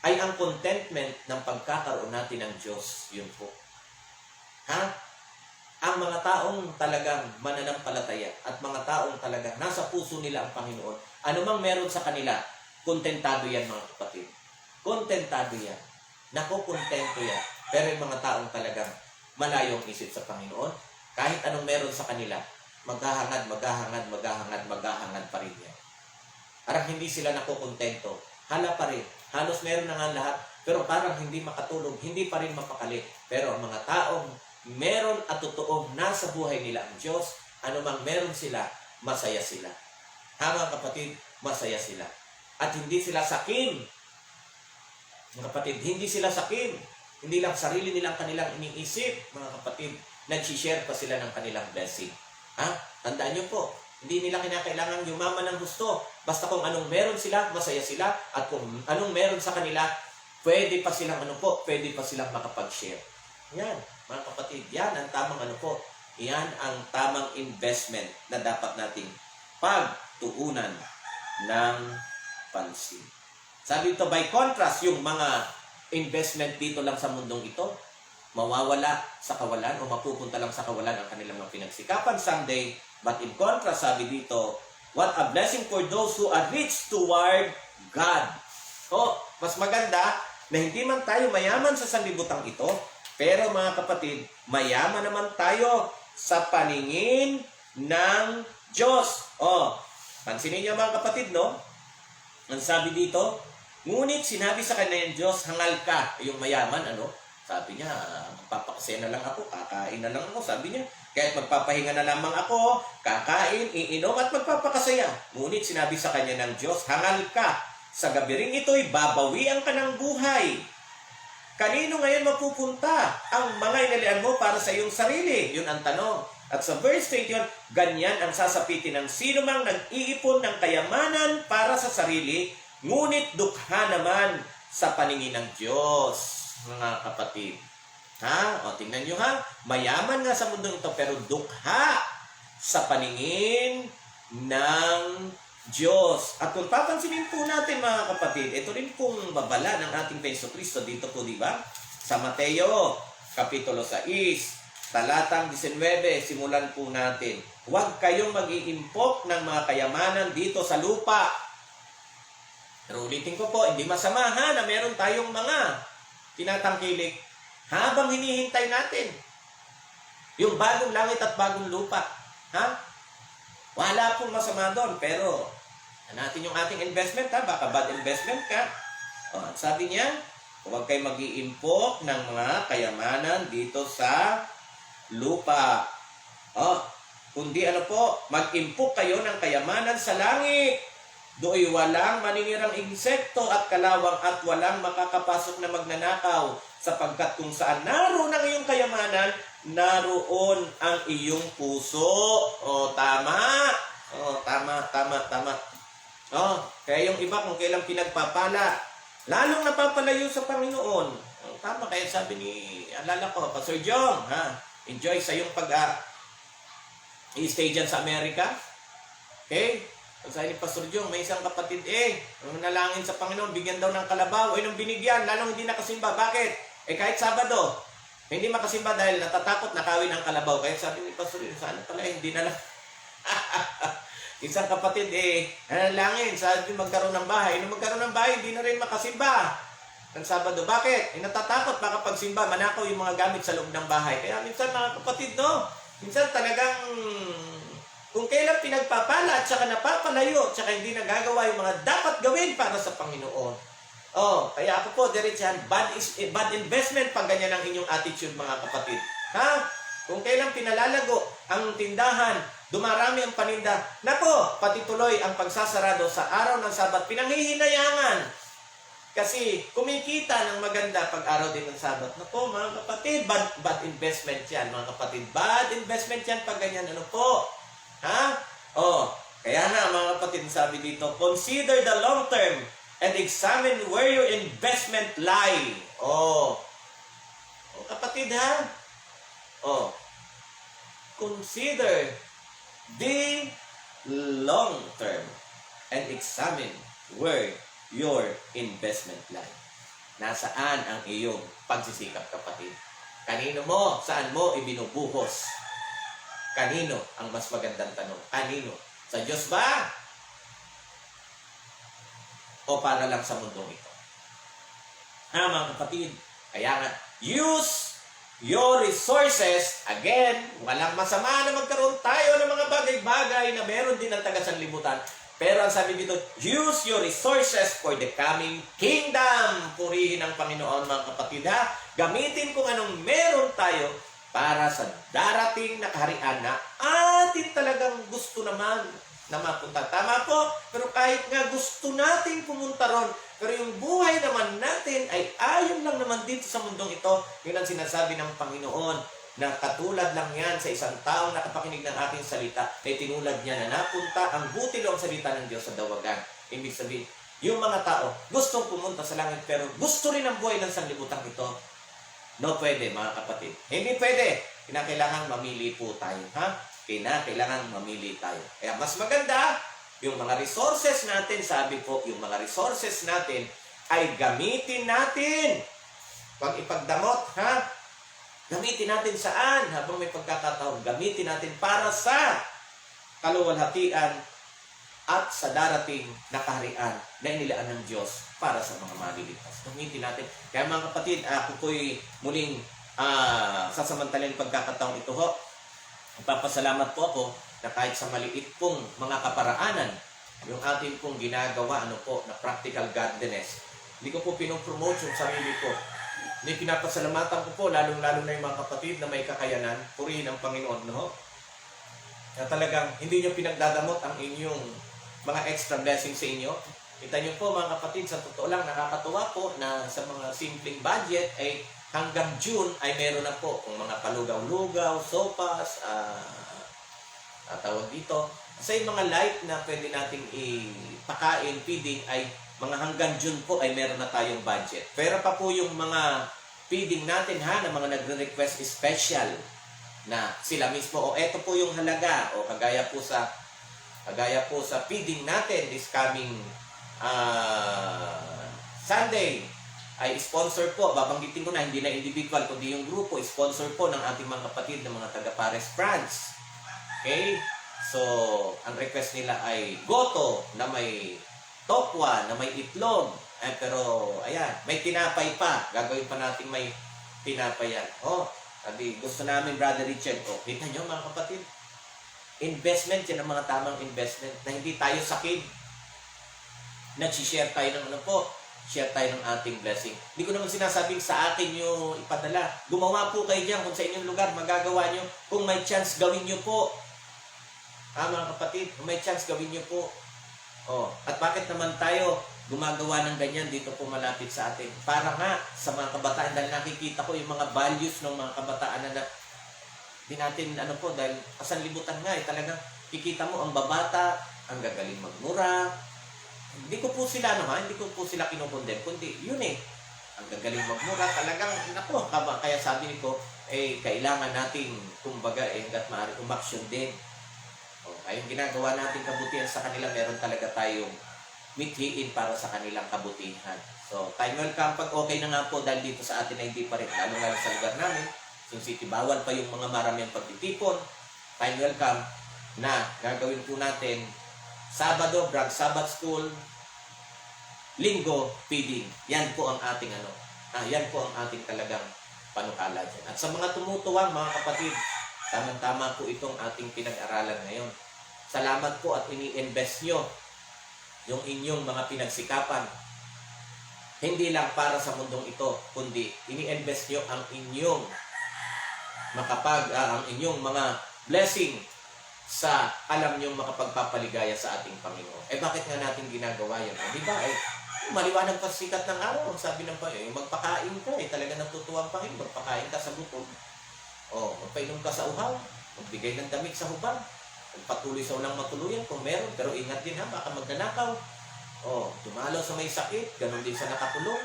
ay ang contentment ng pagkakaroon natin ng Diyos. Yun po. Ang mga taong talagang mananampalataya at mga taong talagang nasa puso nila ang Panginoon, anumang meron sa kanila, kontentado yan, mga kapatid. Kontentado yan. Nakukontento yan. Pero yung mga taong talagang malayong isip sa Panginoon, kahit anong meron sa kanila, maghahangad pa rin yan. Parang hindi sila nakukontento. Hala pa rin. Halos meron na nga lahat, pero parang hindi makatulog, hindi pa rin mapakali. Pero ang mga taong meron at totoong nasa buhay nila ang Diyos, anumang meron sila, masaya sila. Mga kapatid, masaya sila. At hindi sila sakim. Mga kapatid, hindi sila sakim. Hindi lang sarili nilang kanilang iniisip, mga kapatid, nag-share pa sila ng kanilang blessing. Tandaan niyo po, hindi nila kinakailangan yumaman ng gusto. Basta kung anong meron sila, masaya sila. At kung anong meron sa kanila, pwede pa silang makapag-share. Yan, mga kapatid, yan ang tamang yan ang tamang investment na dapat nating pagtuunan ng pansin. Sabi ito, by contrast, yung mga investment dito lang sa mundong ito, mawawala sa kawalan o mapupunta lang sa kawalan ang kanilang mga pinagsikapan someday. But in contrast, sabi dito, what a blessing for those who are rich toward God. Mas maganda na hindi man tayo mayaman sa sanlibutan ito, pero mga kapatid, mayaman naman tayo sa paningin ng Diyos. Pansinin niyo mga kapatid, no? Ang sabi dito, ngunit sinabi sa kanya ng Diyos, hangal ka. Yung mayaman, sabi niya, magpapakasaya na lang ako, kakain na lang ako. Sabi niya, kahit magpapahinga na lamang ako, kakain, iinom at magpapakasaya. Ngunit sinabi sa kanya ng Diyos, hangal ka. Sa gabi ring ito'y babawian ka ng buhay. Kanino ngayon mapupunta ang mga inalian mo para sa iyong sarili? Yun ang tanong. At sa verse 21, ganyan ang sasapitin ng sino mang nag-iipon ng kayamanan para sa sarili, ngunit dukha naman sa paningin ng Diyos. Mga kapatid. Tingnan nyo mayaman nga sa mundong ito, pero dukha sa paningin ng Diyos. At kung papansinin po natin mga kapatid, ito rin pong babala ng ating Jesucristo dito po, di ba? Sa Mateo, Kapitulo 6, talatang 19, simulan po natin. Huwag kayong mag-iimpok ng mga kayamanan dito sa lupa. Pero ulitin ko po, hindi masama na meron tayong mga tinatangkilik habang hinihintay natin yung bagong langit at bagong lupa. Wala pong masama doon, pero natin yung ating investment, baka bad investment ka. Sabi niya, huwag kayo mag-iimpok ng mga kayamanan dito sa lupa. Kundi mag-impok kayo ng kayamanan sa langit. Do'y walang maninirang insekto at kalawang at walang makakapasok na magnanakaw, sapagkat kung saan naroon ang iyong kayamanan, naroon ang iyong puso. Tama. Tama. Kaya yung iba kung kailang pinagpapala, lalong napapalayo sa Panginoon. Tama, kaya sabi ni, alala ko, Pastor Jong, enjoy sa iyong i-stay dyan sa Amerika. Okay? Sabi ni Pastor Jong, may isang kapatid, nalangin sa Panginoon, bigyan daw ng kalabaw. Nung binigyan, lalong hindi nakasimba. Bakit? Kahit Sabado, hindi makasimba dahil natatakot nakawin ang kalabaw. Kaya sabi ni Pastor Jong, sana pala hindi na lang. Isang kapatid, nalangin, sabi magkaroon ng bahay. Nung magkaroon ng bahay, hindi na rin makasimba ng Sabado. Bakit? Natatakot, baka pagsimba, manakaw yung mga gamit sa loob ng bahay. Kaya minsan mga kapatid, minsan talagang kung kailan pinagpapala at saka napapalayo at saka hindi nagagawa yung mga dapat gawin para sa Panginoon. Oh, kaya ako po, diretsahan, bad investment pag ganyan ang inyong attitude, mga kapatid. Ha? Kung kailang pinalalago ang tindahan, dumarami ang paninda, nako, pati tuloy ang pagsasarado sa araw ng Sabat, pinanghihinayangan. Kasi kumikita ng maganda pag araw din ng Sabat. Nako, mga kapatid, bad investment yan, mga kapatid. Bad investment yan pag ganyan, ano po? Ha? Oh, kaya na, mga kapatid, sabi dito, consider the long term and examine where your investment lie. Oh, kapatid, ha? Oh, consider the long term and examine where your investment lie. Nasaan ang iyong pagsisikap, kapatid? Kanino mo? Saan mo ibinubuhos? Kanino ang mas magandang tanong? Kanino? Sa Diyos ba? O para lang sa mundong ito? Ha, mga kapatid? Kaya nga, use your resources. Again, walang masama na magkaroon tayo ng mga bagay-bagay na meron din ang taga-sanlibutan. Pero ang sabi dito, use your resources for the coming kingdom. Purihin ang Panginoon, mga kapatid, ha? Gamitin kung anong meron tayo para sa darating na kaharian na atin talagang gusto naman na mapunta. Tama po, pero kahit nga gusto natin pumunta ron, pero yung buhay naman natin ay ayon lang naman dito sa mundong ito. Yun ang sinasabi ng Panginoon, na katulad lang yan sa isang taong nakapakinig ng ating salita, ay tinulad niya na napunta ang butilo ang salita ng Diyos sa dawagan. Ibig sabihin, yung mga tao gustong pumunta sa langit, pero gusto rin ang buhay ng sanlibutan ito. No, pwede, mga kapatid. Hindi pwede. Kinakailangan mamili po tayo, ha? Kailangan mamili tayo. Kaya mas maganda, yung mga resources natin, sabi po, yung mga resources natin ay gamitin natin. Pag ipagdamot, ha? Gamitin natin saan? Habang may pagkakataon, gamitin natin para sa kaluwalhatian at sa darating na kaharian na inilaan ng Diyos para sa mga maliligtas. Gamitin natin. Kaya mga kapatid, ako po'y muling sasamantalang pagkakataon ito ho. Papasalamat po ako na kahit sa maliit pong mga kaparaanan, yung ating pong ginagawa, na practical godliness, hindi ko po pinopromote yung sarili ko. Hindi pinapasalamatan ko po, lalong-lalo na yung mga kapatid na may kakayanan, purihin ang Panginoon, no? Na talagang hindi nyo pinagdadamot ang inyong mga extra blessings sa inyo. Kita nyo po, mga kapatid, sa totoo lang, nakakatuwa po na sa mga simpleng budget ay hanggang June ay meron na po kung mga palugaw-lugaw, sopas, tawag dito. Sa mga light na pwede nating ipakain, feeding, ay mga hanggang June po ay meron na tayong budget. Pero pa po yung mga feeding natin, ha, na mga nagre-request special na sila mismo, o eto po yung halaga, o kagaya po sa feeding natin this coming Sunday, ay sponsor po, babanggitin ko na, hindi na individual, kundi yung grupo, sponsor po ng ating mga kapatid ng mga taga Pares, France. Okay? So, ang request nila ay goto na may tokwa, na may itlog. Pero, ayan, may tinapay pa. Gagawin pa natin may tinapay yan. Oh, sabi, gusto namin, Brother Richard. Oh, kita nyo, mga kapatid. Investment, yan ang mga tamang investment na hindi tayo sakid. Nag-share tayo ng share tayo ng ating blessing. Hindi ko naman sinasabing sa akin yung ipadala. Gumawa po kayo dyan kung sa inyong lugar, magagawa nyo. Kung may chance, gawin nyo po. Mga kapatid, kung may chance, gawin nyo po. Oh, at bakit naman tayo gumagawa ng ganyan dito po malapit sa atin? Para nga sa mga kabataan, dahil nakikita ko yung mga values ng mga kabataan na di natin, dahil kasanlibutan nga, talagang kikita mo ang babata, ang gagaling magmura. Hindi ko po sila kinukondem, kundi yun ang gagaling magmura, talagang, kaya sabi ko, kailangan nating, kumbaga, hanggat maaari, umaksyon din. Ay, yung ginagawa natin kabutihan sa kanila, meron talaga tayong mithiin para sa kanilang kabutihan. So, time welcome pag okay na nga po, dahil dito sa atin ay hindi pa rin, lalo sa lugar namin, Yung City, bawal pa yung mga maraming pagtitipon. Time welcome na gagawin po natin Sabado, Brag Sabbath School, Linggo, feeding. Yan po ang ating yan po ang ating talagang panukala dyan. At sa mga tumutuwang, mga kapatid, tamang-tama po itong ating pinag-aralan ngayon. Salamat po at ini-invest nyo yung inyong mga pinagsikapan. Hindi lang para sa mundong ito, kundi ini-invest nyo ang inyong ang inyong mga blessing sa alam niyong makapagpapaligaya sa ating Panginoon. Bakit nga natin ginagawa yan? Di ba? Maliwanag pa sikat ng araw. Sabi ng Panginoon, magpakain ka. Talaga natutuwa ang Panginoon. Magpakain ka sa gutom. Magpainom ka sa uhaw. Magbigay ng damit sa hubad. Magpatuloy sa unang matuluyan kung meron. Pero ingat din ha, baka magnanakaw. Dumalaw sa may sakit. Ganon din sa nakakulong.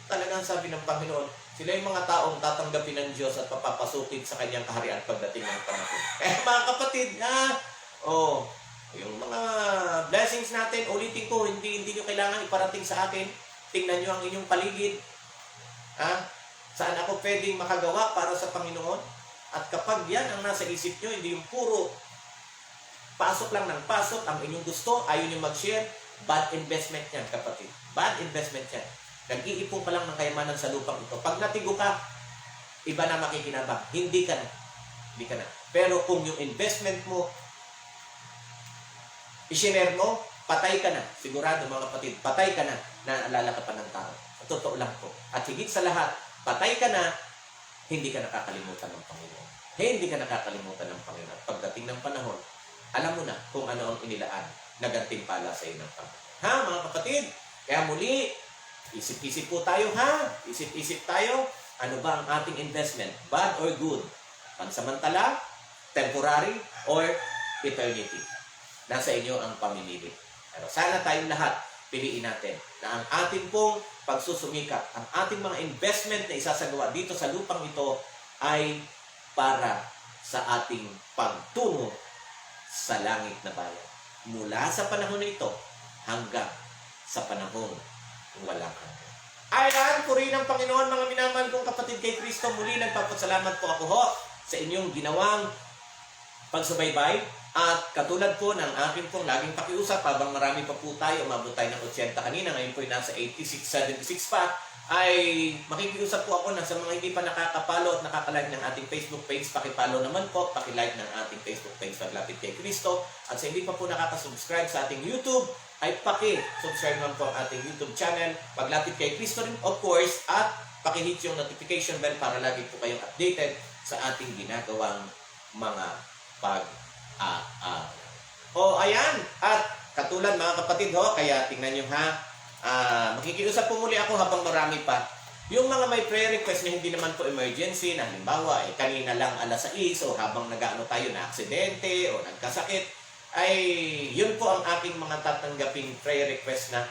Talagang sabi ng Panginoon, sila yung mga taong tatanggapin ng Diyos at papapasukin sa kanyang kaharian pagdating ng panahon. Mga kapatid, yung mga blessings natin, ulitin ko, hindi nyo kailangan iparating sa akin. Tingnan nyo ang inyong paligid. Saan ako pwedeng makagawa para sa Panginoon? At kapag yan ang nasa isip nyo, hindi yung puro pasok lang ng pasok, ang inyong gusto, ayaw nyo mag-share, bad investment yan, kapatid. Bad investment yan. Nag-iipon ka lang ng kayamanan sa lupang ito. Pag natigo ka, iba na makikinabang. Hindi ka na. Pero kung yung investment mo, i-share mo, patay ka na. Sigurado mga kapatid, patay ka na. Naalala ka pa ng tao. Totoo lang po. At higit sa lahat, patay ka na, hindi ka nakakalimutan ng Panginoon. Hindi ka nakakalimutan ng Panginoon. Pagdating ng panahon, alam mo na kung ano ang inilaan na gantimpala sa iyo ng Panginoon. Mga kapatid? Kaya muli, isip-isip po tayo Isip-isip tayo. Ano ba ang ating investment? Bad or good? Pansamantala, temporary, or eternity? Nasa inyo ang pamimili. Pero sana tayong lahat, piliin natin na ang ating pong pagsusumikap, ang ating mga investment na isasagawa dito sa lupang ito ay para sa ating pagtungo sa langit na bayan. Mula sa panahon na ito hanggang sa panahon walang hanggan. Ayan, purihin ng Panginoon, mga minamahal kong kapatid kay Kristo. Muli nagpapasalamat po ako sa inyong ginawang pagsubaybay. At katulad po ng aking pong laging pakiusap, habang marami pa po tayo, umabot tayo ng 80 kanina, ngayon po ay nasa 86, 76 pa, ay makikiusap po ako na sa mga hindi pa nakakapalo at nakakalike ng ating Facebook page, pakipalo naman po, pakilike ng ating Facebook page, Paglapit kay Kristo. At sa hindi pa po nakakasubscribe sa ating YouTube, ay paki-subscribe naman po ang ating YouTube channel, Paglapit kay Kristo rin, of course, at paki-hit yung notification bell para lagi po kayong updated sa ating ginagawang mga ayan. At katulad mga kapatid kaya tingnan nyo makikiusap po muli ako habang marami pa. Yung mga may prayer request na hindi naman po emergency, na halimbawa, kanina lang alas 6 o habang nag-ano tayo na aksidente o nagkasakit, ay yun po ang aking mga tatanggaping prayer request na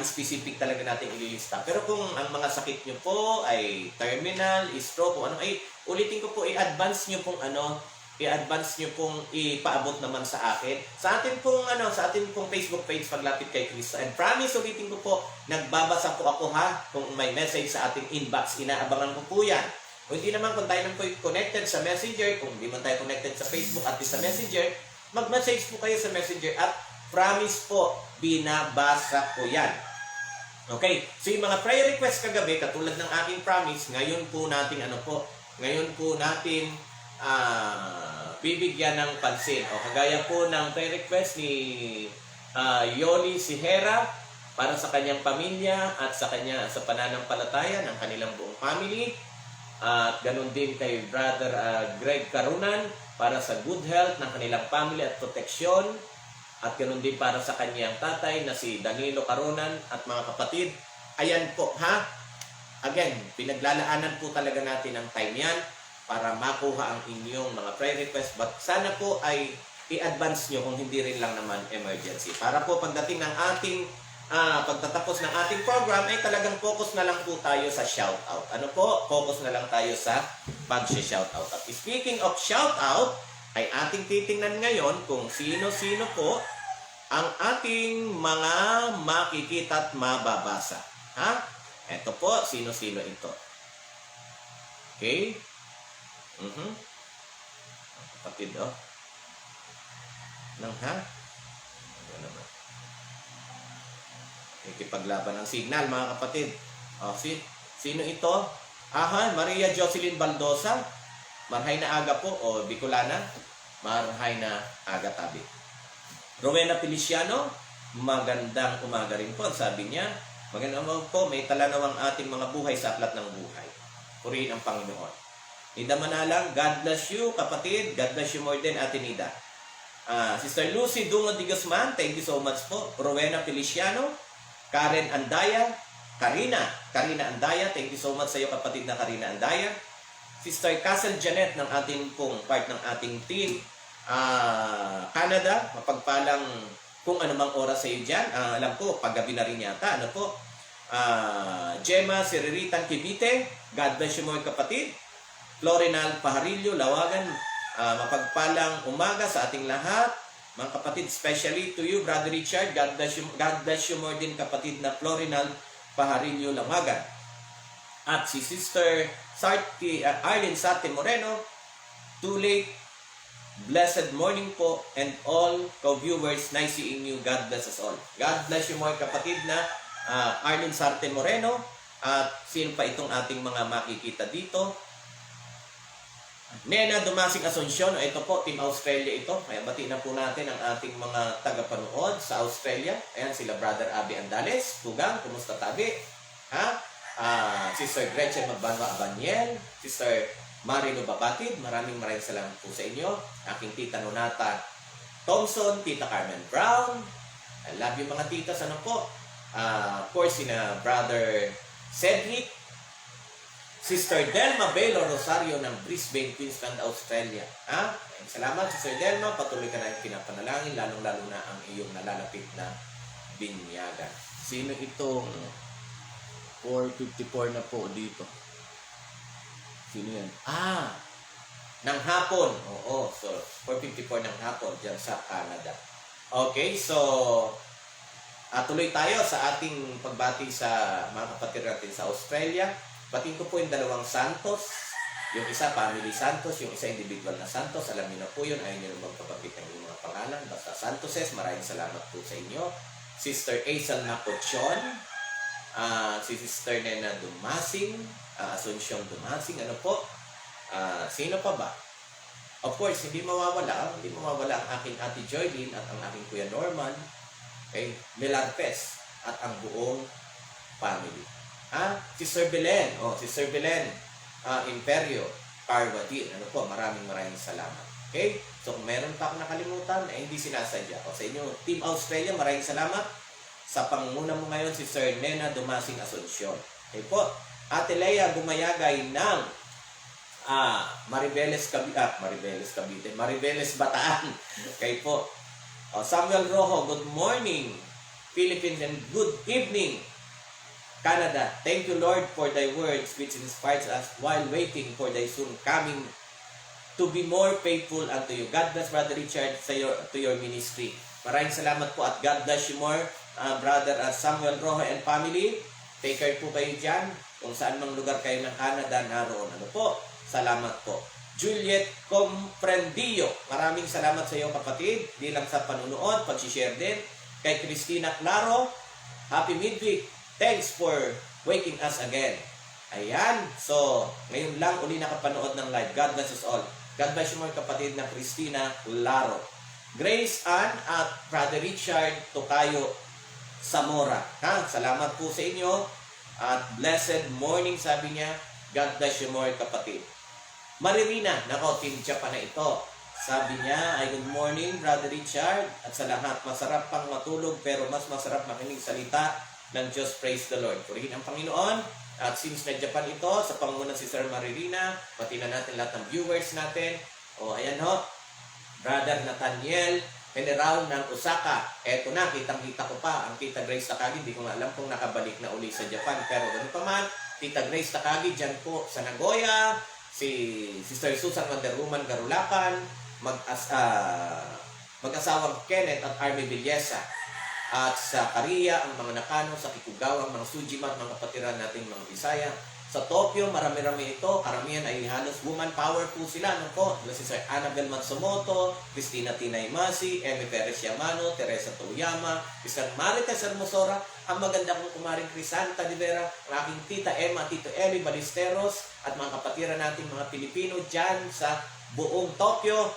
specific talaga natin ililista. Pero kung ang mga sakit nyo po ay terminal, stroke, o ano, ay ulitin ko po, i-advance nyo pong i-advance nyo pong ipaabot naman sa akin. Sa atin pong Facebook page, Paglapit kay Kristo. And promise, ulitin ko po, nagbabasa po ako kung may message sa ating inbox, inaabangan ko po yan. O hindi naman kung tayo naman po connected sa Messenger, kung hindi man tayo connected sa Facebook at sa Messenger, mag-message po kayo sa Messenger at promise po, binabasa ko yan. Okay, so yung mga prayer request kagabi, katulad ng aking promise, ngayon po natin bibigyan ng pansin. Kagaya po ng prayer request ni Yoli Sihera para sa kanyang pamilya at sa pananampalataya ng kanilang buong family. At ganun din kay Brother Greg Carunan para sa good health ng kanilang family at proteksyon. At ganun din para sa kanyang tatay na si Danilo Carunan at mga kapatid. Ayan po Again, pinaglalaanan po talaga natin ang time yan para makuha ang inyong mga prayer request. But sana po ay i-advance nyo kung hindi rin lang naman emergency. Para po pagdating ng ating pagtatapos ng ating program ay talagang focus na lang po tayo sa shoutout. Ano po? Focus na lang tayo sa pag-shoutout. At speaking of shoutout, ay ating titingnan ngayon kung sino-sino po ang ating mga makikita at mababasa. Ito po, sino-sino ito. Okay? Kapatid, Ano naman? Ikipaglaban ang signal, mga kapatid. Sino ito? Maria Jocelyn Baldosa. Marhay na aga po, Bicolana. Marhay na aga tabi. Rowena Feliciano. Magandang umaga rin po, sabi niya. Magandang umaga po, may talanaw ang ating mga buhay sa aklat ng buhay. Purihin ang Panginoon. Nida Manalang, God bless you, kapatid. God bless you more din, Ate Nida. Sister Lucy Dungo de Guzman, thank you so much po. Rowena Feliciano, Karen Andaya, Karina Andaya, thank you so much sa iyo, kapatid na Karina Andaya. Sister Castle Janet ng ating pong part ng ating team. Canada, mapagpalang kung anumang oras sa iyo dyan. Alam ko, paggabi na rin yata. Ano po? Gemma Siriritan Kibite, God bless you mga kapatid. Florinal Pajarillo, Lawagan, mapagpalang umaga sa ating lahat. Mga kapatid, especially to you, Brother Richard, God bless you more din kapatid na Florinal Pajarillo, Lawagan. At si Sister Arlene Sate Moreno, too late, blessed morning po, and all co-viewers, nice seeing you. God bless us all. God bless you mga kapatid na Arlene Sarte Moreno. At sino pa itong ating mga makikita dito? Nena Dumasing Asuncion. Ito po, Team Australia ito. Kaya bati na po natin ang ating mga tagapanood sa Australia. Ayan sila Brother Abby Andales. Tugang, kumusta tabi? Sister Gretchen Magbanwa Abaniel. Sister Marino Babatid, maraming salamat po sa inyo. Aking tita Nonata Thompson, tita Carmen Brown. I love you mga titas. Ano po? Of course, sina Brother Cedric, Sister Delma Belo Rosario ng Brisbane, Queensland, Australia. Salamat, Sister Delma. Patuloy ka na yung pinapanalangin, lalong-lalo na ang iyong nalalapit na binyagan. Sino itong 4:54 na po dito? Sino yan? Ng hapon. Oo, so 4:54 ng hapon dyan sa Canada. Okay, so tuloy tayo sa ating pagbati sa mga kapatid natin sa Australia. Batiin ko po yung dalawang Santos. Yung isa, Family Santos. Yung isa, individual na Santos. Alam niyo na po yun. Ayaw niyo na magpapabit ng mga pangalan. Basta Santoses. Maraming salamat po sa inyo. Sister Aisal Napochon. Si Sister Nena Dumasing. Asuncion Dumasing. Ano po? Sino pa ba? Of course, hindi mawawala ang aking Ate Joylyn at ang aking Kuya Norman. Okay? Melarpes at ang buong family. Sister Belen. Sister Belen Imperio Parvati. Ano po? Maraming salamat. Okay? So, kung meron pa akong nakalimutan, hindi sinasadya. Sa inyo, Team Australia, maraming salamat. Sa pangunguna mo ngayon, Sister Nena Dumasing Asuncion. Okay po? Ate Lea Gumayagay ng Maribeles Bataan. Okay po. Samuel Rojo, good morning Philippines and good evening Canada. Thank you Lord for thy words which inspires us while waiting for thy soon coming to be more faithful unto you. God bless Brother Richard to your ministry. Maraming salamat po at God bless you more Brother Samuel Rojo and family. Take care po kayo dyan. Kung saan mang lugar kayo ng Canada, naroon. Ano po? Salamat po. Juliet Comprendillo, maraming salamat sa iyo kapatid. Di lang sa panunood, pag-share din. Kay Cristina Claro, happy midweek. Thanks for waking us again. Ayan. So, ngayon lang uli nakapanood ng live. God bless us all. God bless you mga kapatid na Cristina Claro. Grace Ann at Brother Richard Tokayo Zamora. Salamat po sa inyo. At blessed morning, sabi niya. God bless you more kapatid. Maririna, nako, Team Japan na ito. Sabi niya, good morning, Brother Richard. At sa lahat, masarap pang matulog, pero mas masarap makinig salita ng Diyos. Praise the Lord. Purihin ang Panginoon. At since na Japan ito, sa pangunan si Sir Maririna, pati na natin lahat ng viewers natin. Ayan ho, Brother Nathaniel General ng Osaka. Eto na, kitang-kita ko pa ang Tita Grace Takagi. Hindi ko nga alam kung nakabalik na uli sa Japan. Pero ganun pa man, Tita Grace Takagi dyan po sa Nagoya. Si Sister Susan Wonder Woman Garulacan, mag-asawang Kenneth at Army Villesa. At sa Korea, ang mga Nakano, sa Kikugawa, ang mga Sujima, mga kapatiran nating mga Bisaya. Sa Tokyo, marami-rami ito. Karamihan ay halos woman power po sila. Ano po? Si Sir Annabel Matsumoto, Christina Tinaymasi, Emi Perez Yamano, Teresa Toyama, Mr. Marites Hermosora, ang maganda kong kumaring Crisanta de Vera, ang aking tita Emma, Tito Eli Ballesteros, at mga kapatiran nating mga Pilipino dyan sa buong Tokyo.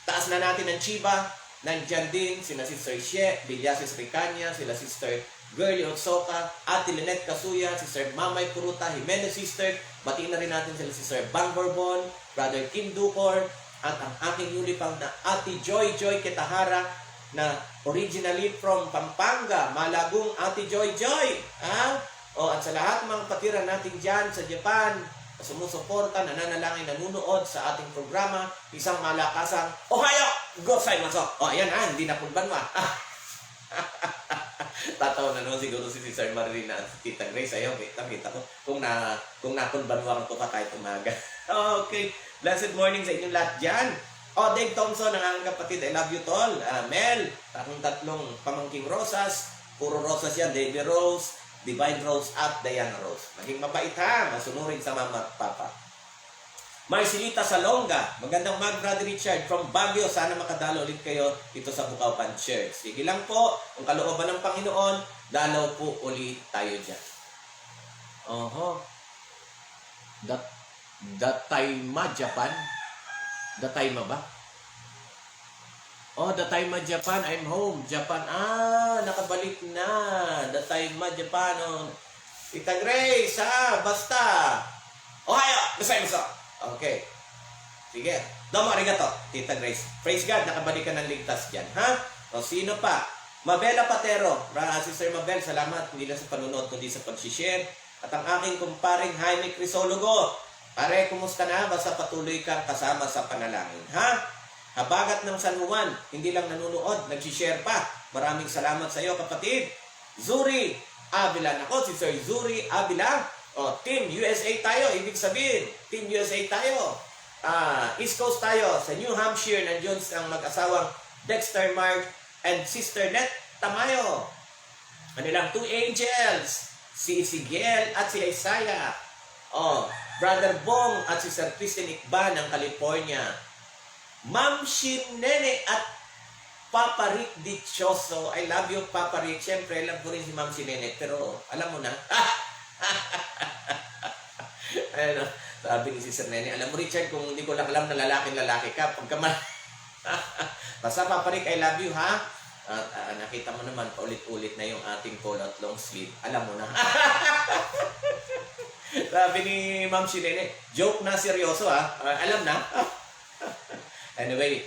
Taas na natin ang Chiba. Nandyan din sina Sister Xie, Villasis Ricania, sila Sister Girlie Otsoka, Ate Lynette Casuya, si Sir Mamay Puruta, Jimenez Sister, batiin na rin natin sila si Sir Bang Borbon, Brother Kim Ducor, at ang aking unipang na Ate Joy Kitahara, na originally from Pampanga, Malagong Ate Joy. Ha? At sa lahat ng mga patiran natin dyan sa Japan, sumusuporta, nananalangin, nanunood sa ating programa, isang malakasang Ohayo! Gozaimasu! Ayan hindi na punbanwa. Tatawa na naman siguro si Sir Marilyn at si Tita Grace. Ayaw, kita ko. Kung napunbanwa ko pa kahit umaga. Okay. Blessed morning sa inyong lahat dyan. Dave Thompson, ang aking kapatid. I love you tol. Mel, akong tatlong pamangking Rosas. Puro Rosas yan. Davy Rose, Divine Rose, at Diana Rose. Maging mabait ha. Masunurin sa mama at papa. Marcelita Salonga. Magandang Brother Richard from Baguio. Sana makadalo ulit kayo dito sa Bukawpan Church. Sige lang po. Kung kalooban ng Panginoon, dalaw po ulit tayo dyan. Dataima, Japan. Dataima ba? Dataima, Japan. I'm home. Japan. Nakabalik na. Dataima, Japan. Tita Grace, basta. Ohayo! Gozaimasu! Okay. Sige. Domo arigato, Tita Grace. Praise God, nakabalik ka ng ligtas dyan, ha? Sino pa? Mabela Patero. Si Sir Mabel, salamat. Hindi lang sa panunod, kundi sa pag-share. At ang aking kumparing Jaime Crisologo. Pare, kumusta na? Basta patuloy kang kasama sa panalangin, ha? Habagat ng San Juan, hindi lang nanonood, nag-share pa. Maraming salamat sa iyo, kapatid. Zuri Avila. Nako, si Sir Zuri Avila. Team USA tayo, ibig sabihin. Team USA tayo. East Coast tayo. Sa New Hampshire, nandiyon ang mag-asawang Dexter Mark and Sister Net Tamayo. Kanilang two angels. Si Isigel at si Isaiah. Brother Bong at si Sir Christian Ikba ng California. Ma'am Shinene at Papa Rick Dichoso. I love you, Papa Rick. Siyempre, alam ko rin si Ma'am Shinene. Pero, alam mo na. Ayun, sabi ni Sister Nene, alam mo Richard, kung hindi ko lang alam na lalaki ka, basta Papa Rick, I love you ha. At nakita mo naman, paulit-ulit na yung ating polo at long sleeve. Alam mo na. Sabi ni Ma'am Shinene, joke na, seryoso ha. Alam na. Anyway,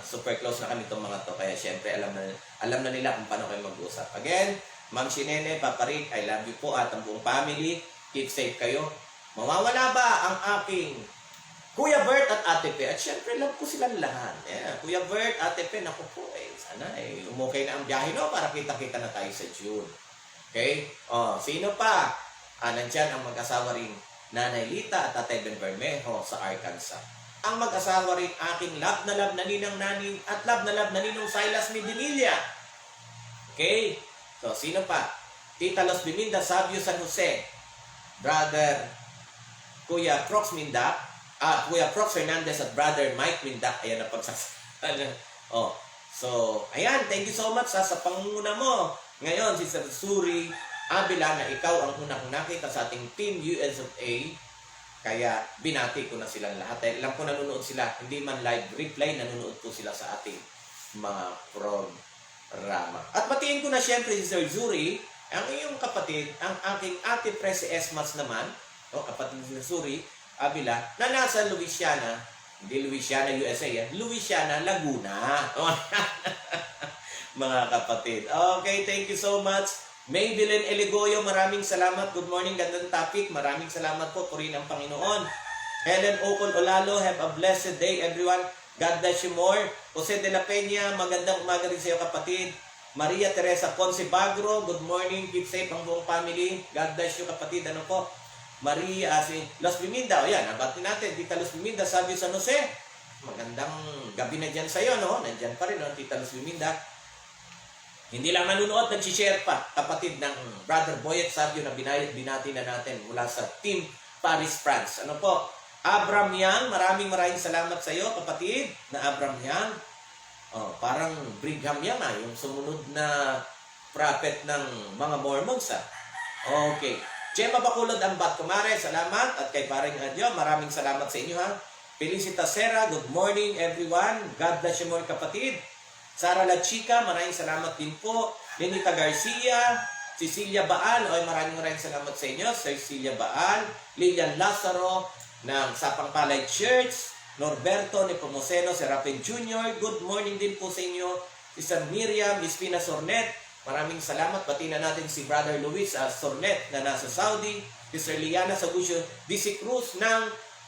super close na kami itong mga to. Kaya syempre, alam na nila kung paano kayo mag-usap. Again, Ma'am Shinene, Papa Rick, I love you po at ang buong family. Keep safe kayo. Mawawala ba ang aking Kuya Bert at Ate Pe? At syempre, love ko silang lahat. Yeah. Kuya Bert, Ate Pe, naku po, sana umukay na ang biyahe, no? Para kita-kita na tayo sa June. Okay? Sino pa? Nandyan ang mag-asawa rin Nanay Lita at Ate Ben Bermejo sa Arkansas. Ang mag-asawa rin aking love na Ninang Nani at love na Ninong Silas Medinilla. Okay? So, sino pa? Tita Los Biminda, Sabio San Jose. Brother Kuya Prox Mindak. Kuya Prox Fernandez at Brother Mike Mindak. Ayan na pagsasabi. So, ayan. Thank you so much sa pangunguna mo. Ngayon, si Sir Suri Avila na ikaw ang unang nakita sa ating Team USA. Kaya binati ko na silang lahat. Alam ko nanonood sila. Hindi man live replay, nanonood po sila sa ating mga programa. At batiin ko na siyempre si Sir Zuri, ang iyong kapatid, ang aking Ate Presi Esmats naman, kapatid ni Sir Zuri Avila, na nasa Louisiana, hindi Louisiana, USA, Louisiana, Laguna. Mga kapatid. Okay, thank you so much. Maybelline Eligoyo, maraming salamat. Good morning, gandang topic. Maraming salamat po, purihin ang Panginoon. Helen Ocon Olalo, have a blessed day everyone. God bless you more. Jose de la Peña, magandang umaga rin sa iyo kapatid. Maria Teresa Ponce Bagro, good morning. Keep safe ang buong family. God bless you kapatid. Ano po? Maria, si Los Biminda. O yan, nabatin natin. Tita Los Biminda, Sabio San Jose. Magandang gabi na dyan sa iyo, no? Nandyan pa rin, no? Tita Los Biminda. Hindi lang manunood, nag-share pa. Kapatid ng Brother Boyet Sabio na binati na natin mula sa Team Paris, France. Ano po? Abram Yang, maraming salamat sa iyo, kapatid, na Abram Yang. Parang Brigham Yang, yung sumunod na prophet ng mga Mormons, Okay. Chema Bacolod Ambat, kumare, salamat. At kay Paring Adyo, maraming salamat sa inyo, ha. Felicita Sera, good morning, everyone. God bless you more, kapatid. Sara La Chica, maraming salamat din po. Lenita Garcia, Cecilia Baal, maraming salamat sa inyo. Cecilia Baal, Lilian Lazaro ng Sapang Palay Church, Norberto Nepomuceno Serapin Jr., good morning din po sa inyo. Sister Miriam Ispina Sornet, maraming salamat. Bati na natin si Brother Luis Sornet na nasa Saudi. Sister Liana Sabucio DC Cruz ng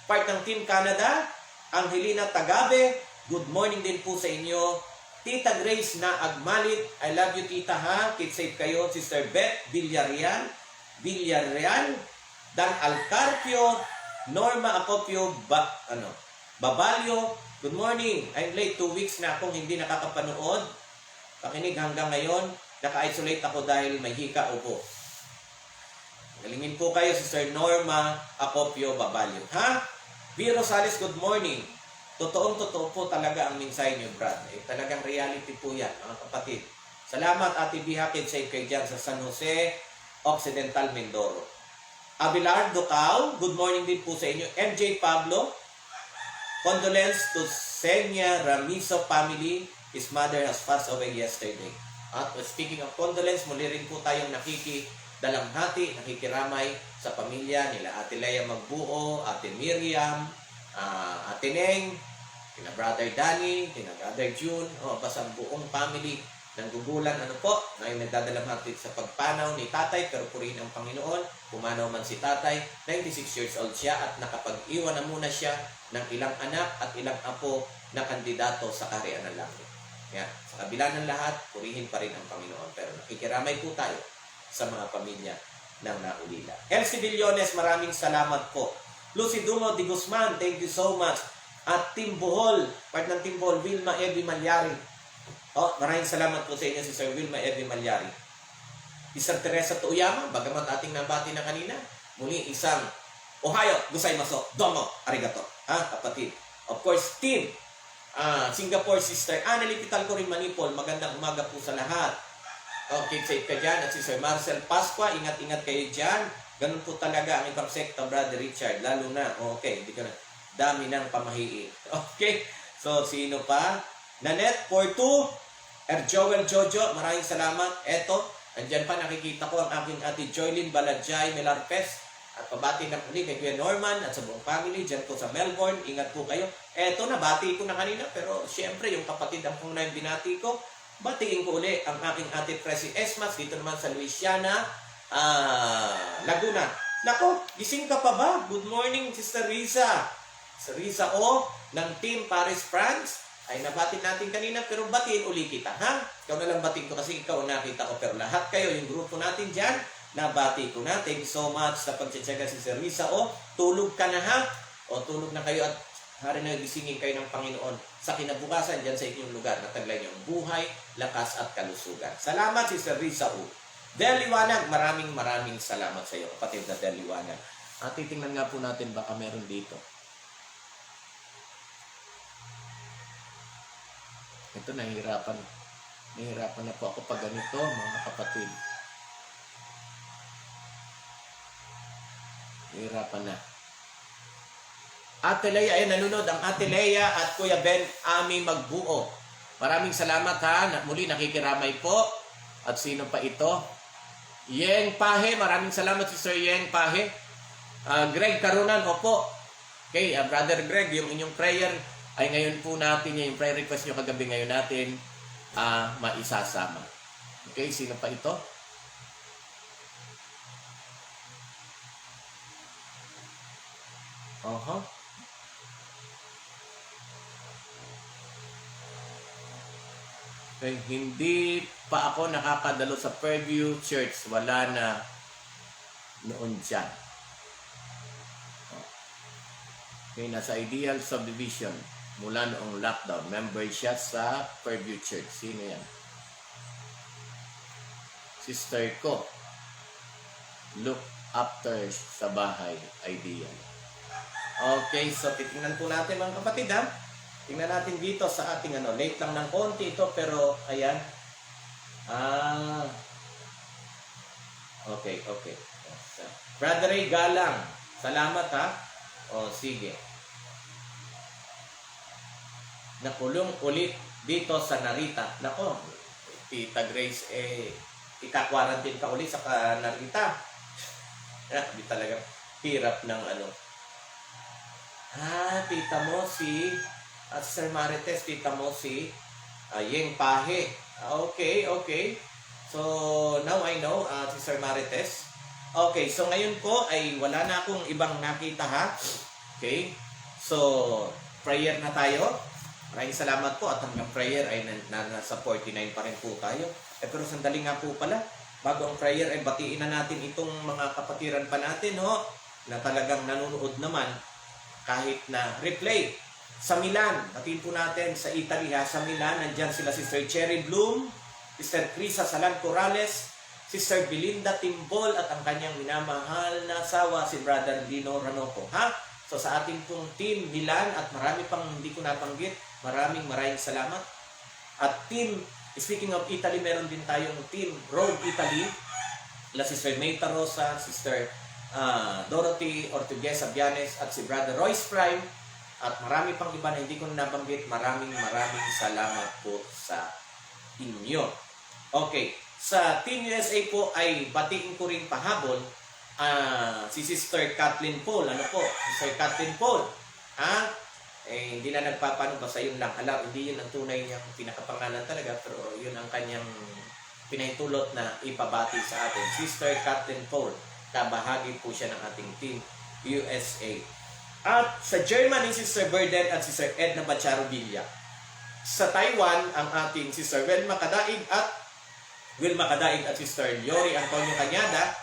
part ng Team Canada. Angelina Tagabe, good morning din po sa inyo. Tita Grace na Agmalit, I love you tita ha, keep safe kayo. Sister Beth Villarreal, Dan Alcarpio, Norma Acopio, Babalio, good morning. I'm late, 2 weeks na akong hindi nakakapanood. Pakinig hanggang ngayon, naka-isolate ako dahil may hika upo. Galingin po kayo, Sister Norma Acopio, Babalio. Ha? B. Rosales, good morning. Totoo po talaga ang mensahe niyo, Brad. Talagang reality po yan, mga kapatid. Salamat, Ate Bihakid, safe kayo dyan sa San Jose, Occidental, Mindoro. Abelardo Cao, good morning din po sa inyo. MJ Pablo, condolence to Senya Ramizo family. His mother has passed away yesterday. At speaking of condolence, muli rin po tayong nakikidalamhati, nakikiramay sa pamilya nila Ate Lea Magbuo, Ate Miriam, Ate Neng, kina Brother Danny, kina Brother June, basta buong family ng gugulan, ngayon nagdadalamhati sa pagpanaw ni tatay, pero purihin ang Panginoon, pumanaw man si tatay, 96 years old siya at nakapag-iwan na muna siya ng ilang anak at ilang apo na kandidato sa kaharian ng langit. Yan. Sa kabila ng lahat, purihin pa rin ang Panginoon, pero nakikiramay po tayo sa mga pamilya ng naulila. Elsie Villones, maraming salamat po. Lucy Dumo de Guzman, thank you so much. At Team Bohol, part ng Team Bohol, Wilma Evi Malyari. Maraming salamat po sa inyo, Sister Wilma Evi Malyari. Sister Teresa Toyama, bagamat ating nabati na kanina, muli isang Ohio, gozaimasu, domo, arigato. Kapatid. Of course, Team Singapore, Sister Annelie Pitalcorin Manipol, magandang umaga po sa lahat. Okay, safe ka dyan. At Sister Marcel Pasqua, ingat-ingat kayo dyan. Ganun po talaga ang ibang sekta, Brother Richard. Lalo na, hindi ko na, dami ng pamahiin. Okay, so sino pa? Nanette Porto, Joel Jojo, maraming salamat. Eto, andyan pa nakikita ko ang aking ate Joylyn Balajay Melarpes. At pabati na muli kay Kuya Norman at sa buong family dyan po sa Melbourne. Ingat po kayo. Eto, nabati ko na kanina, pero siyempre yung kapatid ang kung na yung binati ko. Batiin ko uli ang aking ate Presi Esmas dito naman sa Louisiana, Laguna. Nako, gising ka pa ba? Good morning, Sister Risa. Sister Risa ng Team Paris, France. Ay nabati natin kanina, pero batiin uli kita, ha? Ikaw na lang batiin ko kasi ikaw nakita ko. Pero lahat kayo, yung grupo natin dyan, nabati ko na. Thank you so much sa pagtsatsaga, Sister Risa. Tulog ka na, ha? Tulog na kayo at hari na gisingin kayo ng Panginoon sa kinabukasan dyan sa inyong lugar na taglay niyong buhay, lakas at kalusugan. Salamat, Sister Risa. Del Liwanag, maraming salamat sa iyo, kapatid na Del Liwanag. Titingnan nga po natin baka meron dito. Ito, nahihirapan na po ako pag ganito, mga kapatid. Nahihirapan na. Ate Lea, nanonood ang Ate Lea at Kuya Ben Ami Magbuo. Maraming salamat ha. Muli nakikiramay po. At sino pa ito? Yeng Pahe, maraming salamat si Sir Yeng Pahe. Greg Karunan, opo. Okay, Brother Greg, yung inyong prayer ay ngayon po natin, yung prayer request nyo kagabi ngayon natin maisasama. Okay, sino pa ito? Okay, hindi pa ako nakakadalo sa Fairview Church. Wala na noon dyan. Okay, nasa Ideal Subdivision. Mula noong lockdown. Member siya sa Fairview Church. Sino yan? Sister ko. Look after sa bahay. Ideal. Okay, so titingnan po natin mga kapatid, ha? Tingnan natin dito sa ating late lang ng konti ito, pero ayan. Okay. Brother Ray Galang, salamat ha. Sige. Nakulong ulit dito sa Narita. Nako, Tita Grace, ika-quarantine ka ulit sa Narita. Di talaga hirap ng ano. Tita mo si Sir Marites, tita mo si Yeng Pahe. Okay, okay. So, now I know, si Sir Marites. Okay, so ngayon po ay wala na akong ibang nakita ha. Okay, so prayer na tayo. Maraming salamat po at hanggang prayer ay nasa 49 pa rin po tayo. Pero sandali nga po pala, bago ang prayer ay batiin na natin itong mga kapatiran pa natin na talagang nanonood naman kahit na replay. Sa Milan, batiin po natin sa Italy sa Milan, nandyan sila Sister Cherry Bloom, Sister Crisa Salan Corrales, Sister Belinda Timbol at ang kanyang minamahal na asawa si Brother Lino Ranoco. So sa ating pong team Milan at marami pang hindi ko nabanggit, maraming salamat. At team, speaking of Italy, meron din tayong team Road Italy, Sister Mayta Rosa, Sister Dorothy Ortiguesa Bianes at si Brother Royce Prime at marami pang iba na hindi ko nabanggit. Maraming salamat po sa inyo. Okay, sa Team USA po ay batiin ko rin pahabol si Sister Kathleen Paul. Ano po? Sister Kathleen Paul. Hindi na nagpapano, basta yun lang. Hindi yun ang tunay niyang pinakapangalan talaga, pero yun ang kanyang pinahintulot na ipabati sa atin. Sister Kathleen Paul. Kabahagi po siya ng ating Team USA. At sa Germany, Sister Burden at Sister Edna Bacharo Villa. Sa Taiwan, ang ating Sister Wilma Kadaig at Sister Yori Antonio Cañada.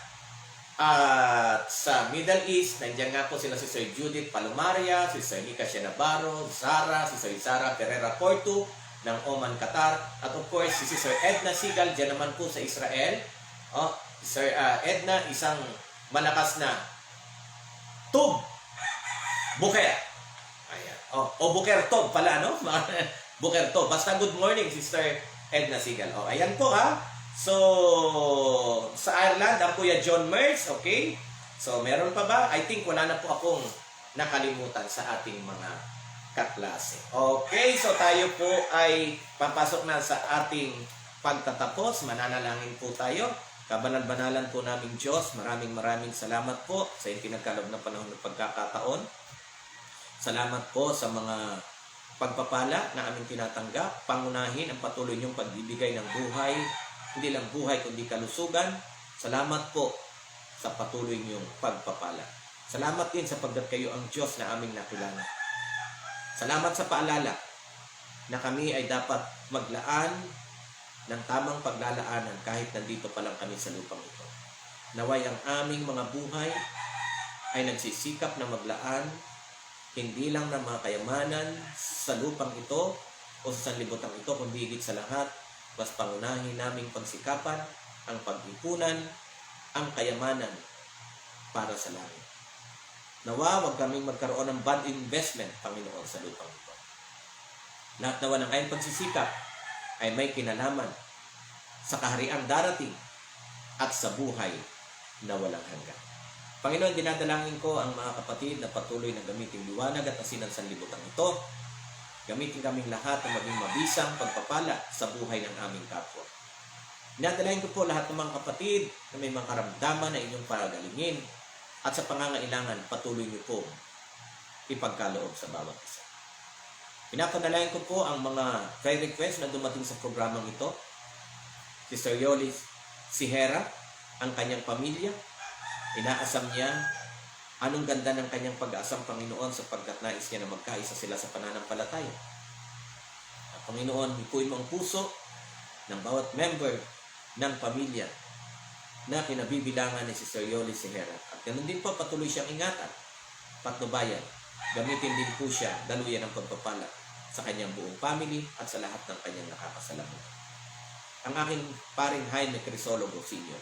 At sa Middle East, nandiyan nga po sila Sister Judith Palomaria, Sister Nika Navarro, Zara, Sister Zara Pereira Porto ng Oman, Qatar. At of course, si Sister Edna Sigal, dyan naman po sa Israel. Sister Edna, isang malakas na tub. Buker. Ayan. Buker tub pala, no? Buker tub. Basta good morning, Sister Edna Sigal. Ayan po So, sa Ireland, ang Kuya John Merz, okay? So, meron pa ba? I think wala na po akong nakalimutan sa ating mga kaklase. Okay, so tayo po ay papasok na sa ating pagtatapos. Mananalangin po tayo. Kabanal-banalan po naming Diyos. Maraming salamat po sa ipinagkaloob na panahon ng pagkakataon. Salamat po sa mga pagpapala na aming tinatanggap. Pangunahin ang patuloy niyong pagbibigay ng buhay. Hindi lang buhay, kundi kalusugan. Salamat po sa patuloy niyong pagpapala. Salamat din sa pagdat kayo ang Diyos na aming nakilala. Salamat sa paalala na kami ay dapat maglaan ng tamang paglalaanan kahit nandito pa lang kami sa lupang ito. Naway ang aming mga buhay ay nagsisikap na maglaan hindi lang ng mga kayamanan sa lupang ito o sa sanlibutan ito, kundi higit sa lahat, mas pangunahin naming pagsikapan ang pag-ipunan, ang kayamanan para sa langit. Nawa, huwag kaming magkaroon ng bad investment, Panginoon, sa lupang ito. Lahat nawa ng ayong pagsisikap ay may kinalaman sa kahariang darating at sa buhay na walang hanggan. Panginoon, dinadalangin ko ang mga kapatid na patuloy na gamitin liwanag at asin ang sanlibutan ito. Gamitin kaming lahat na maging mabisang pagpapala sa buhay ng aming kapwa. Dinadalangin ko po lahat ng mga kapatid na may mga karamdaman na inyong paragalingin at sa pangangailangan patuloy niyo po ipagkaloob sa bawat isa. Pinapanalangin ko po ang mga prayer request na dumating sa programang ito. Sister Yolis Sihera, ang kanyang pamilya, inaasam niya anong ganda ng kanyang pag-aasam, Panginoon, sapagkat nais niya na magkaisa sila sa pananampalataya. At Panginoon, hipuin mo ang puso ng bawat member ng pamilya na kinabibilangan ni Sister Yolis Sihera. At ganun din po, patuloy siyang ingatan, patnubayan. Gamitin din po siya, daluyan ng pagpapala sa kanyang buong family at sa lahat ng kanyang nakakasalamuha. Ang aking paring Jaime Crisologo Sr.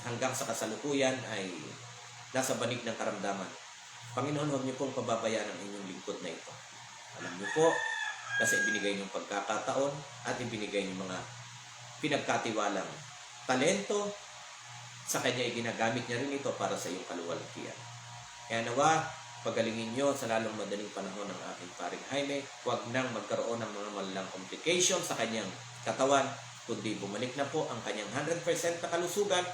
hanggang sa kasalukuyan ay nasa banig ng karamdaman. Panginoon, huwag niyo pong pababayaan ang inyong lingkod na ito. Alam niyo po, kasi ibinigay niyong pagkakataon at ibinigay niyong mga pinagkatiwalang talento. Sa kanya, ginagamit niya rin ito para sa iyong kaluwalhatian. Kaya nawa, Pagalingin nyo sa lalong madaling panahon ng aking paring Jaime. Huwag nang magkaroon ng mga malalang complications sa kanyang katawan, kundi bumalik na po ang kanyang 100% na kalusugan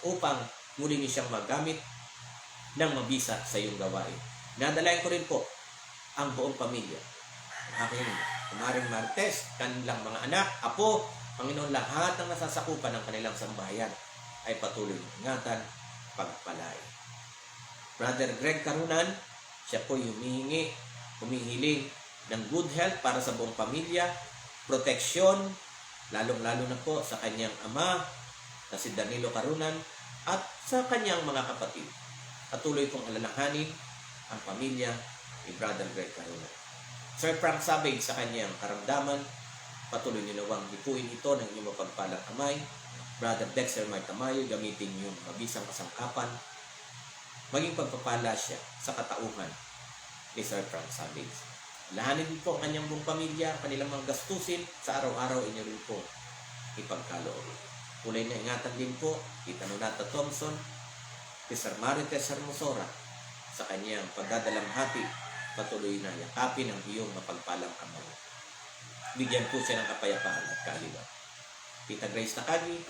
upang muli niyo siyang magamit ng mabisa sa iyong gawain. Nadalayan ko rin po ang buong pamilya. Ang aking kumaring Martes, kanilang mga anak, apo, Panginoon, lahat ng nasasakupan ng kanilang sambahayan ay patuloy na ingatan, pagpalain. Brother Greg Carunan, siya po humihiling ng good health para sa buong pamilya, proteksyon, lalong-lalo na po sa kanyang ama na si Danilo Carunan at sa kanyang mga kapatid. Patuloy pong alalahanin ang pamilya ni Brother Greg Carunan. Sir Frank Savage sa kanyang karamdaman, patuloy ninawang hipuin ito ng inyong mapagpalang kamay. Brother Dexter Martamayo, gamitin yung mabisang kasangkapan, maging pagpapala siya sa katauhan ni Sir Frank Savage. Lahanin din po ang kanyang buong pamilya, kanilang mga gastusin sa araw-araw inyo rin po ipagkaloob. Kulay na ingatan din po Tita Nonata Thompson, ni Sir Marites Hermosora sa kanyang pagdadalamhati, patuloy na yakapin ang iyong mapagpalang kamay. Bigyan po siya ng kapayapaan at kaaliwan. Tita Grace Nakagi,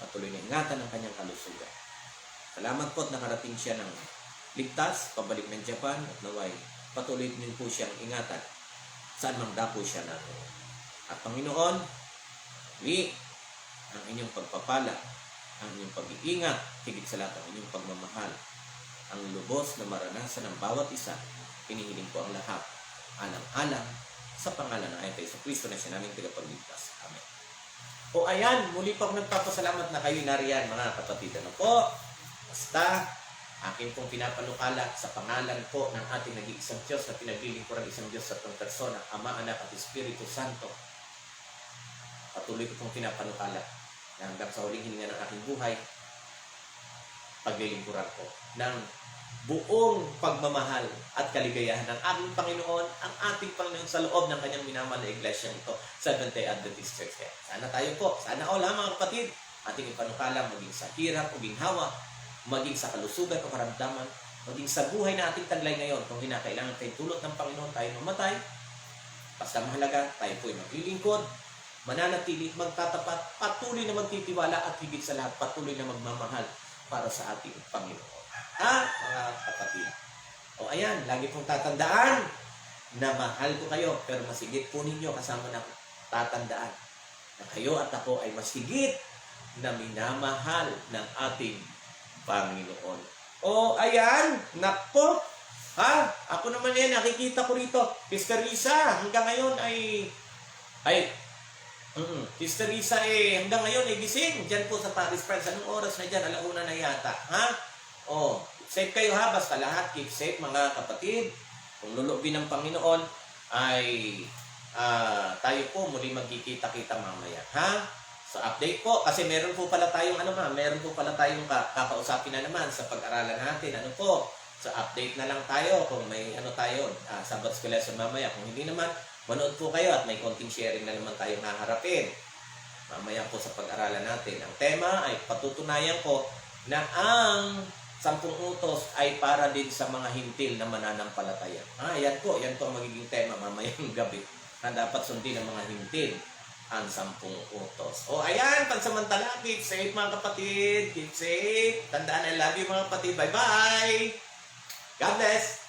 patuloy na ingatan ang kanyang kalusugan. Salamat po at nakarating siya ng ligtas, pabalik ng Japan at naway patuloy din po siyang ingatan saan mang dapo siya natin. At Panginoon, ang inyong pagpapala, ang inyong pag-iingat, higit sa lahat ang inyong pagmamahal, ang lubos na maranasan ng bawat isa, hinihiling ko ang lahat, alang-alang sa pangalan ng Ayon sa Kristo na siya naming tagapagligtas. Amen. O ayan, muli po akong nagpapasalamat na kayo nariyan mga kapatid. Ano po? Basta, akin pong pinapanukala sa pangalan po ng ating nag-iisang Diyos na pinaglilingkuran isang Diyos sa itong persona, Ama, Anak at Espiritu Santo. Patuloy ko pong pinapanukala na hanggang sa huling hininga ng aking buhay, paglilingkuran ko ng buong pagmamahal at kaligayahan ng aking Panginoon, ang ating Panginoon sa loob ng kanyang minamahal na iglesia nito, Seventh-day Adventist Church. Sana tayo po, sana all mga kapatid, ating ipanukala maging sa hirap o ginhawa, maging sa kalusugan o karamdaman, maging sa buhay na ating taglay ngayon. Kung hinakailangan tayo tulot ng Panginoon, tayo mamatay. Basta mahalaga, tayo po ay maglilingkod, mananatili, magtatapat, patuloy na magtitiwala at higit sa lahat, patuloy na magmamahal para sa ating Panginoon. Mga kapatid. O ayan, lagi pong tatandaan na mahal ko kayo, pero masigit po ninyo kasama na tatandaan na kayo at ako ay masigit na minamahal ng ating Panginoon. O ayan, nakpo. Ako naman yan, nakikita ko rito. Sister Risa, hanggang ngayon Sister Risa hanggang ngayon ay gising. Diyan po sa Paris, France. Anong oras na dyan? 1:00 na yata. Safe kayo basta lahat. Keep safe mga kapatid. Kung lulubin ng Panginoon ay tayo po muli magkikita-kita mamaya. So update po kasi meron po pala tayong kakausapin na naman sa pag-aralan natin. So update na lang tayo kung may Sabbath School lesson mamaya. Kung hindi naman, manood po kayo at may konting sharing na naman tayong haharapin. Mamaya po sa pag-aralan natin. Ang tema ay patutunayan ko na ang 10 utos ay para din sa mga hintil na mananampalataya. Yan po ang magiging tema mamayang gabi na dapat sundin ng mga hintil ang 10 utos. O ayan, pansamantala, keep safe mga kapatid. Keep safe. Tandaan, I love you mga kapatid. Bye-bye. God bless.